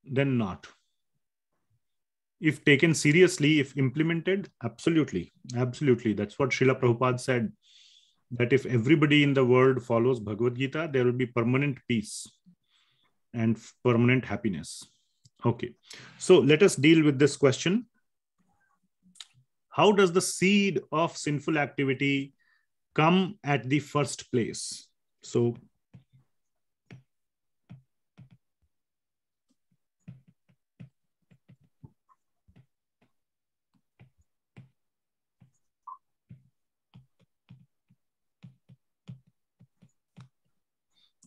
then not. If taken seriously, if implemented, absolutely. Absolutely. That's what Srila Prabhupada said, that if everybody in the world follows Bhagavad Gita, there will be permanent peace and permanent happiness. Okay. So let us deal with this question. How does the seed of sinful activity come at the first place? So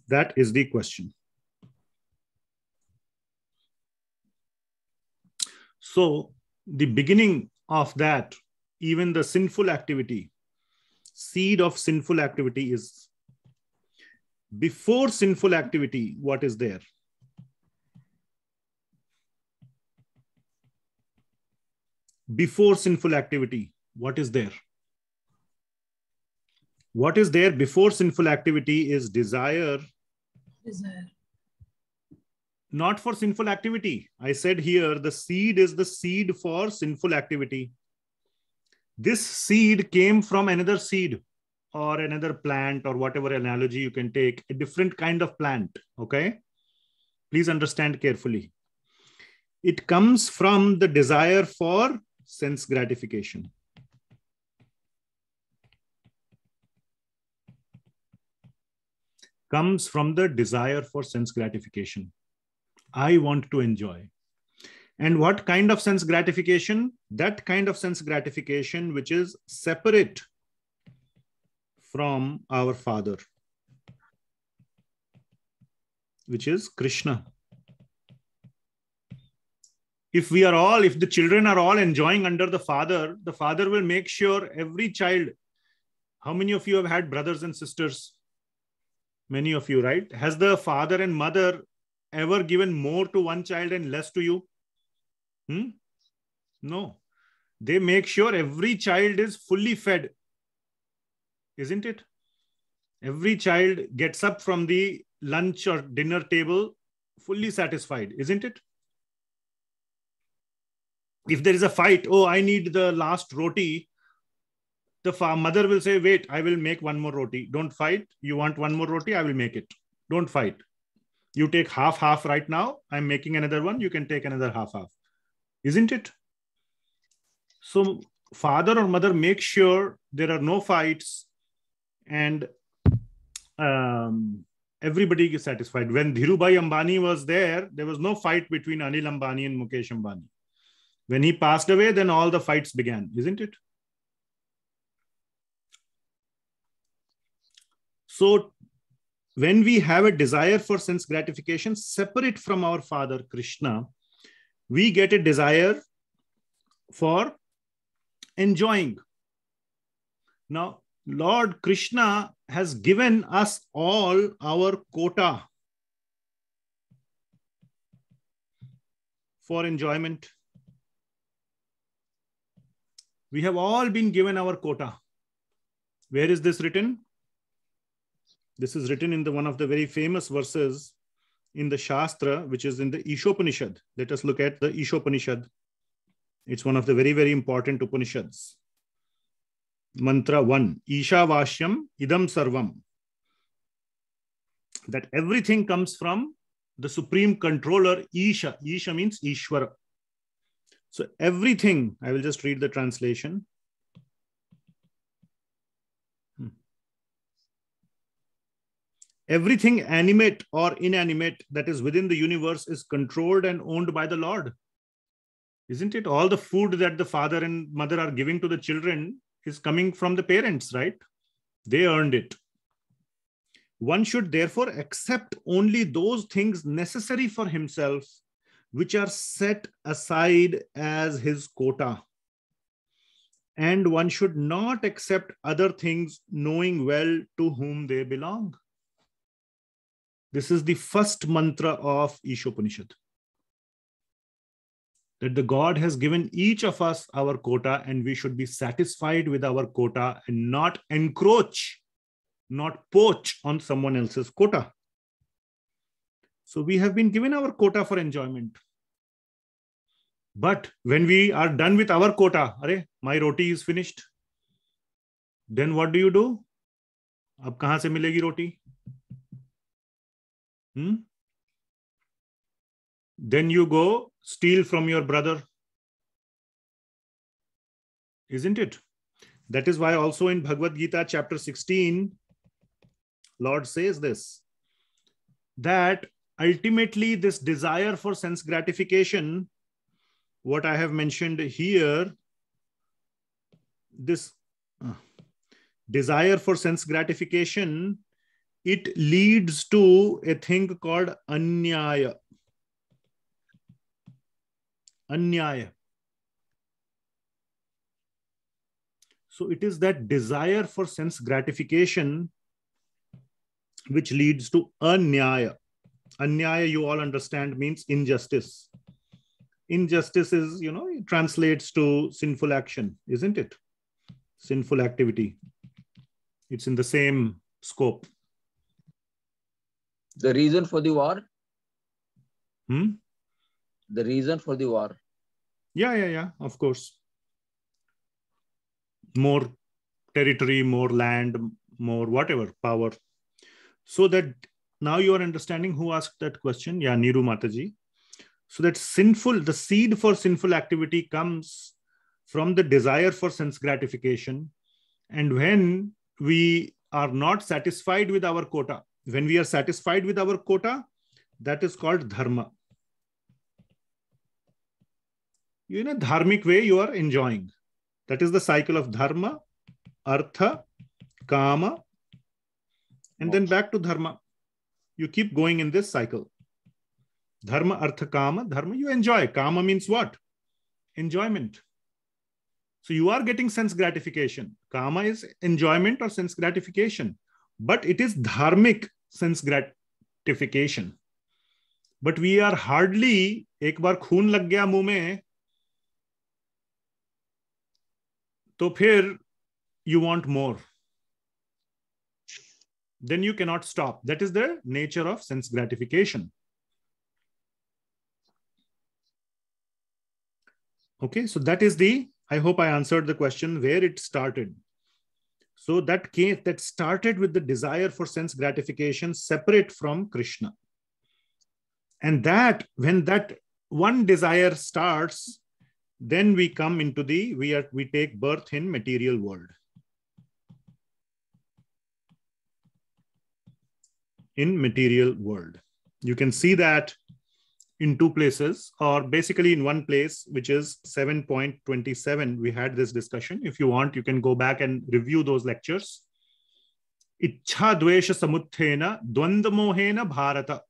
that is the question. So the beginning of that, even the sinful activity, seed of sinful activity is before sinful activity. What is there? Before sinful activity, what is there? What is there before sinful activity is desire. Desire. Not for sinful activity. I said here, the seed is the seed for sinful activity. This seed came from another seed or another plant, or whatever analogy you can take, a different kind of plant. Okay. Please understand carefully. It comes from the desire for sense gratification. Comes from the desire for sense gratification. I want to enjoy. And what kind of sense gratification? That kind of sense gratification which is separate from our Father, which is Krishna. If the children are all enjoying under the Father will make sure every child. How many of you have had brothers and sisters? Many of you, right? Has the father and mother ever given more to one child and less to you? No. They make sure every child is fully fed. Isn't it? Every child gets up from the lunch or dinner table fully satisfied. Isn't it? If there is a fight, oh, I need the last roti, the mother will say, wait, I will make one more roti. Don't fight. You want one more roti? I will make it. Don't fight. You take half right now. I'm making another one. You can take another half. Isn't it? So father or mother make sure there are no fights and everybody is satisfied. When Dhirubhai Ambani was there was no fight between Anil Ambani and Mukesh Ambani. When he passed away, then all the fights began. Isn't it? So when we have a desire for sense gratification separate from our Father Krishna, we get a desire for enjoying. Now, Lord Krishna has given us all our quota for enjoyment. We have all been given our quota. Where is this written? This is written in one of the very famous verses in the Shastra, which is in the Ishopanishad. Let us look at the Ishopanishad. It's one of the very, very important Upanishads. Mantra 1. Ishavashyam idam sarvam. That everything comes from the supreme controller, Isha. Isha means Ishvara. So everything, I will just read the translation. Everything animate or inanimate that is within the universe is controlled and owned by the Lord. Isn't it? All the food that the father and mother are giving to the children is coming from the parents, right? They earned it. One should therefore accept only those things necessary for himself, which are set aside as his quota. And one should not accept other things, knowing well to whom they belong. This is the first mantra of Ishopanishad. That the God has given each of us our quota, and we should be satisfied with our quota and not encroach, not poach on someone else's quota. So we have been given our quota for enjoyment. But when we are done with our quota, my roti is finished, then what do? Ab kahan se milegi roti? Then you go steal from your brother. Isn't it? That is why also in Bhagavad Gita Chapter 16, Lord says this, that ultimately this desire for sense gratification, what I have mentioned here, this desire for sense gratification, it leads to a thing called ananya. Anyaya. So it is that desire for sense gratification which leads to anyaya. Anyaya, you all understand, means injustice. Injustice is, it translates to sinful action, isn't it? Sinful activity. It's in the same scope. The reason for the war? The reason for the war? Yeah, of course. More territory, more land, more whatever, power. So that now you are understanding who asked that question. Yeah, Niru Mataji. So that the seed for sinful activity comes from the desire for sense gratification. And when we are not satisfied with our quota, when we are satisfied with our quota, that is called dharma. In a dharmic way, you are enjoying. That is the cycle of dharma, artha, kama, and then back to dharma. You keep going in this cycle. Dharma, artha, kama, dharma, you enjoy. Kama means what? Enjoyment. So you are getting sense gratification. Kama is enjoyment or sense gratification, but it is dharmic sense gratification. But we are hardly, एक बार खून लग गया मुंह में, तो फिर you want more. Then you cannot stop. That is the nature of sense gratification. Okay, so that is I hope I answered the question where it started. So that started with the desire for sense gratification separate from Krishna. And that, when that one desire starts, then we come into we take birth in material world. In material world. You can see that in two places, or basically in one place, which is 7.27. We had this discussion. If you want, you can go back and review those lectures. Ichha dvesha samuthena dvandamohena bharata.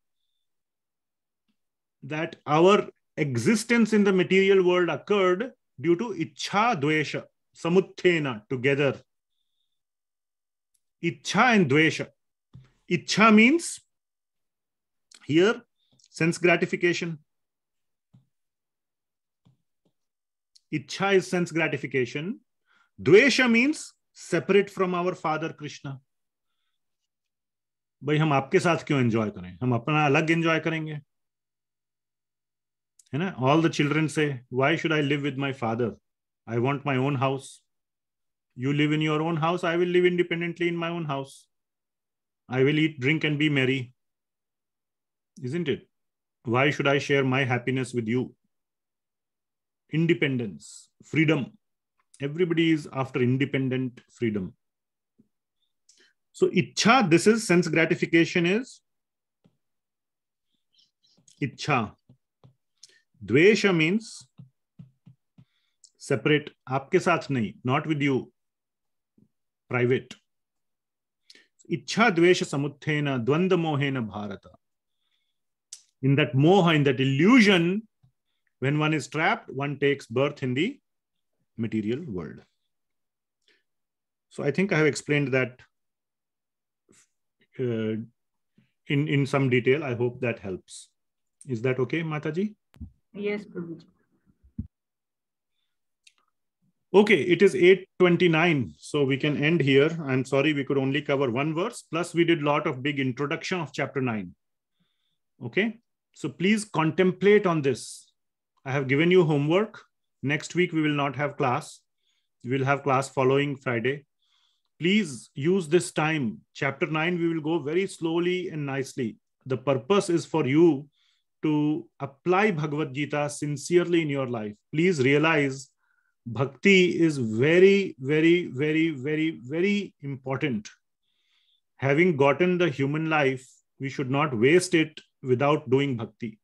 That our existence in the material world occurred due to ichha dvesha samuthena, together. Ichha and dvesha. Ichha means here sense gratification. Ichha is sense gratification. Dvesha means separate from our father Krishna. भाई हम आपके साथ क्यों enjoy करें, हम अपना अलग enjoy करेंगे, है ना? All the children say, why should I live with my father? I want my own house. You live in your own house, I will live independently in my own house. I will eat, drink, and be merry. Isn't it? Why should I share my happiness with you? Independence, freedom. Everybody is after independent freedom. So ichha, this is sense gratification is ichha. Dvesha means separate, आपके साथ नहीं, not with you, private. Ichha dvesha samuthena dvanda mohena bharata. In that moha, in that illusion, when one is trapped, one takes birth in the material world. So I think I have explained that in some detail. I hope that helps. Is that okay, Mataji? Yes, Prabhuji. Okay, it is 8:29, so we can end here. I'm sorry we could only cover one verse, plus we did a lot of big introduction of chapter 9. Okay, so please contemplate on this. I have given you homework. Next week we will not have class. We will have class following Friday. Please use this time. Chapter 9, we will go very slowly and nicely. The purpose is for you to apply Bhagavad Gita sincerely in your life. Please realize bhakti is very, very, very, very, very important. Having gotten the human life, we should not waste it without doing bhakti,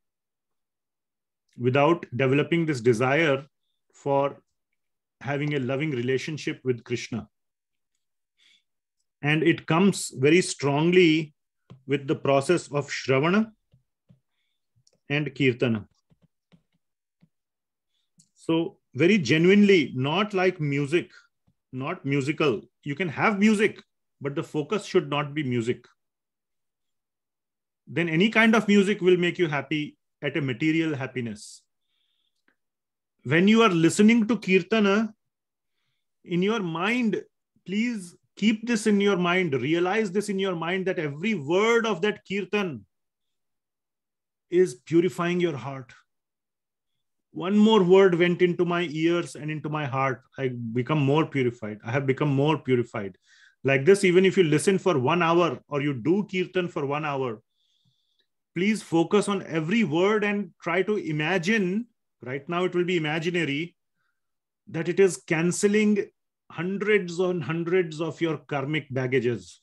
without developing this desire for having a loving relationship with Krishna. And it comes very strongly with the process of Shravana and Kirtana. So very genuinely, not like music, not musical. You can have music, but the focus should not be music. Then any kind of music will make you happy at a material happiness. When you are listening to Kirtana, in your mind, please keep this in your mind, realize this in your mind, that every word of that Kirtan is purifying your heart. One more word went into my ears and into my heart. I become more purified. I have become more purified. Like this, even if you listen for 1 hour or you do Kirtan for 1 hour, please focus on every word and try to imagine, right now it will be imaginary, that it is cancelling hundreds and hundreds of your karmic baggages.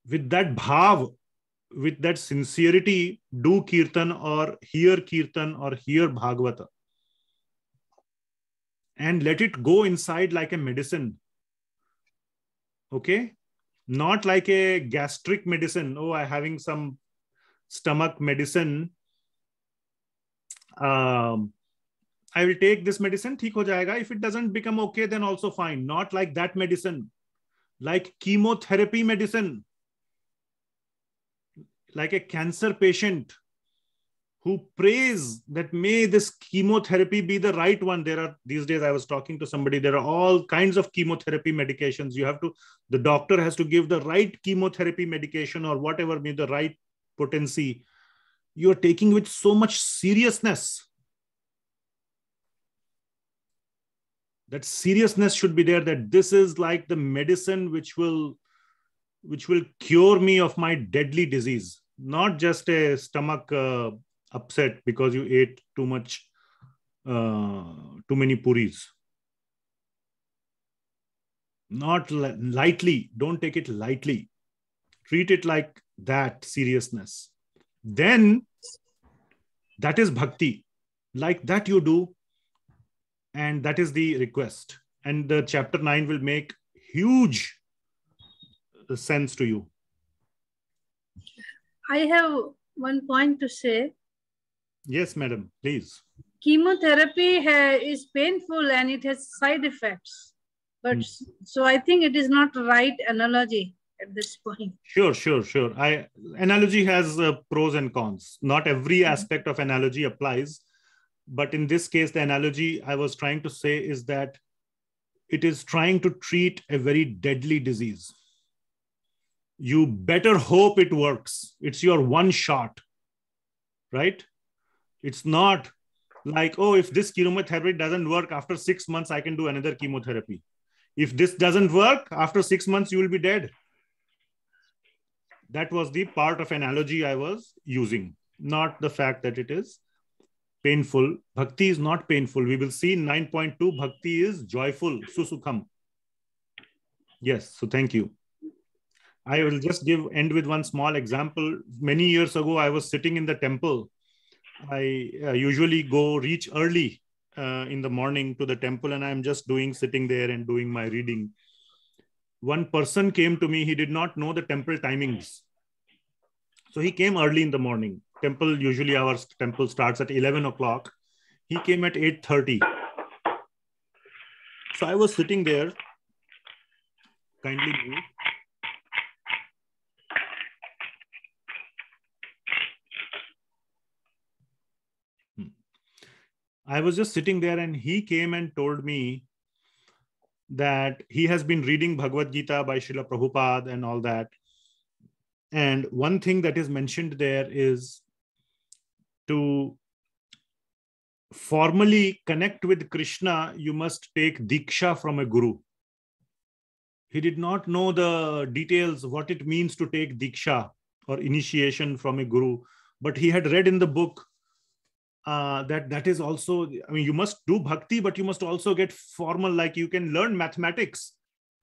With that bhav, with that sincerity, do Kirtan or hear Bhagavata. And let it go inside like a medicine. Okay? Not like a gastric medicine. Oh, I'm having some stomach medicine. I will take this medicine, theek ho jayega. If it doesn't become okay, then also fine. Not like that medicine. Like chemotherapy medicine. Like a cancer patient who prays that may this chemotherapy be the right one. There are, these days I was talking to somebody, there are all kinds of chemotherapy medications. The doctor has to give the right chemotherapy medication or whatever, be the right potency. You are taking with so much seriousness. That seriousness should be there, that this is like the medicine which will cure me of my deadly disease, not just a stomach upset because you ate too many puris. Not lightly. Don't take it lightly. Treat it like that seriousness. Then that is bhakti. Like that you do. And that is the request. And the chapter 9 will make huge sense to you. I have one point to say. Yes, madam, please. Chemotherapy is painful and it has side effects. But so I think it is not right analogy at this point. Sure. Analogy has pros and cons. Not every aspect of analogy applies. But in this case, the analogy I was trying to say is that it is trying to treat a very deadly disease. You better hope it works. It's your one shot, right? It's not like, oh, if this chemotherapy doesn't work, after 6 months, I can do another chemotherapy. If this doesn't work, after 6 months, you will be dead. That was the part of analogy I was using, not the fact that it is painful. Bhakti is not painful. We will see in 9.2, bhakti is joyful, susukham. Yes, so thank you. I will just end with one small example. Many years ago, I was sitting in the temple. I usually reach early in the morning to the temple, and I'm just sitting there and doing my reading. One person came to me. He did not know the temple timings. So he came early in the morning. Usually our temple starts at 11 o'clock. He came at 8:30. So I was sitting there. Kindly mute. I was just sitting there, and he came and told me that he has been reading Bhagavad Gita by Srila Prabhupada and all that. And one thing that is mentioned there is to formally connect with Krishna, you must take Diksha from a guru. He did not know the details, what it means to take Diksha or initiation from a guru, but he had read in the book that is also, I mean, you must do bhakti, but you must also get formal, like you can learn mathematics,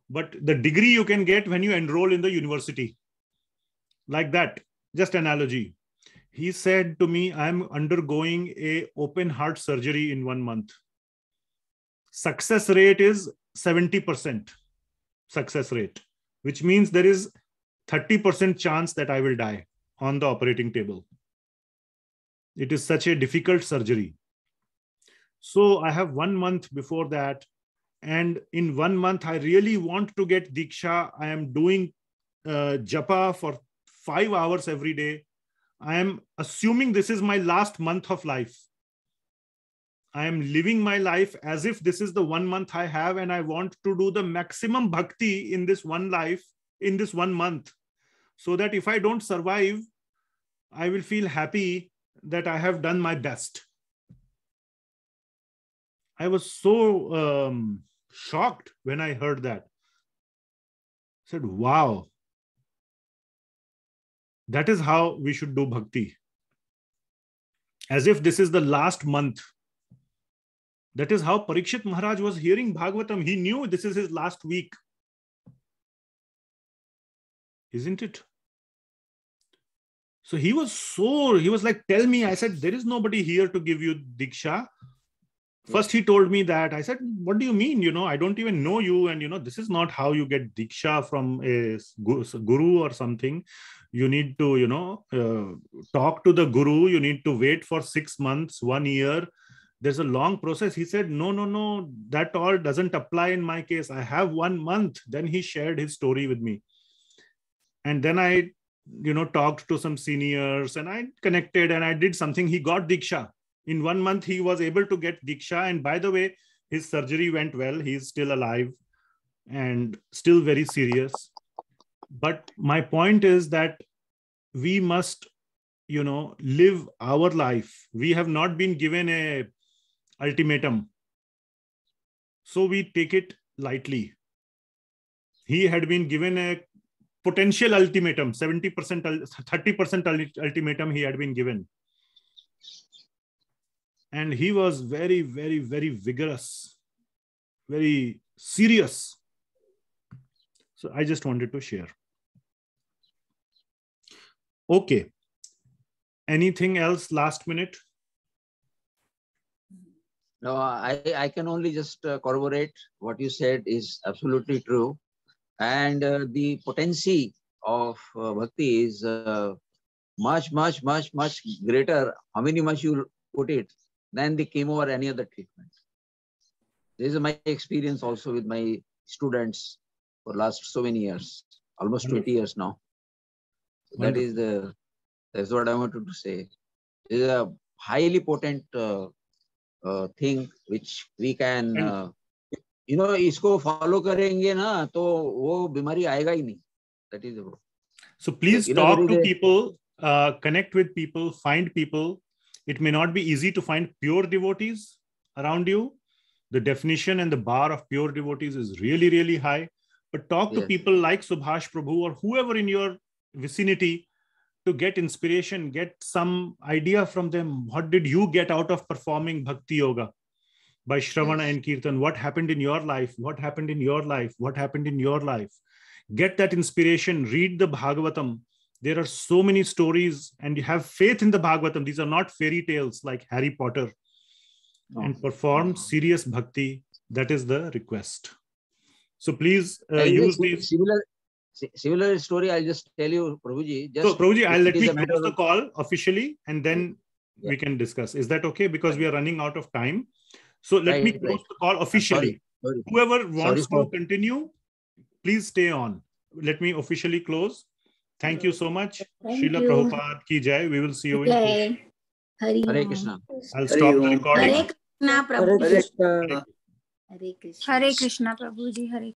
but the degree you can get when you enroll in the university. Like that, just analogy. He said to me, I'm undergoing a open heart surgery in 1 month. Success rate is 70% success rate, which means there is 30% chance that I will die on the operating table. It is such a difficult surgery. So I have 1 month before that. And in 1 month, I really want to get Diksha. I am doing japa for 5 hours every day. I am assuming this is my last month of life. I am living my life as if this is the 1 month I have, and I want to do the maximum bhakti in this one life, in this 1 month, so that if I don't survive, I will feel happy that I have done my best. I was so shocked when I heard that. I said, wow, that is how we should do bhakti. As if this is the last month. That is how Parikshit Maharaj was hearing Bhagavatam. He knew this is his last week. Isn't it? So he was like, tell me. I said, there is nobody here to give you Diksha. First he told me that. I said, what do you mean? I don't even know you. And, this is not how you get Diksha from a guru or something. You need to, talk to the guru. You need to wait for 6 months, 1 year. There's a long process. He said, no, that all doesn't apply in my case. I have 1 month. Then he shared his story with me. And then I, talked to some seniors and I connected and I did something. He got Diksha. In 1 month, he was able to get Diksha. And by the way, his surgery went well. He's still alive and still very serious. But my point is that we must, live our life. We have not been given a ultimatum. So we take it lightly. He had been given a potential ultimatum, 70%, 30% ultimatum he had been given. And he was very, very, very vigorous, very serious. So I just wanted to share. Okay. Anything else last minute? No, I can only just corroborate what you said is absolutely true. And the potency of bhakti is much, much, much, much greater. How many much you put it than the chemo or any other treatment. This is my experience also with my students for last so many years, almost 20 years now. So that's what I wanted to say. It is a highly potent thing which we can, इसको follow करेंगे ना तो वो बीमारी आएगा ही नहीं. That is the problem. So please talk to people, connect with people, find people. It may not be easy to find pure devotees around you. The definition and the bar of pure devotees is really, really high. But talk to people like Subhash Prabhu or whoever in your vicinity to get inspiration, get some idea from them. What did you get out of performing Bhakti Yoga by Shravana and Kirtan? What happened in your life? What happened in your life? What happened in your life? Get that inspiration, read the Bhagavatam. There are so many stories, and you have faith in the Bhagavatam. These are not fairy tales like Harry Potter. And perform serious bhakti. That is the request. So please use these. Similar story, I'll just tell you, Prabhuji. So, Prabhuji, I'll let me close the call officially, and then we can discuss. Is that okay? Because we are running out of time. So let me close the call officially. Sorry. Whoever wants to continue, please stay on. Let me officially close. Thank you so much. Srila Prabhupada ki jai. We will see you in. Hare Krishna. I'll stop the recording. Hare Krishna, Prabhu. Hare Krishna, Prabhuji. Hare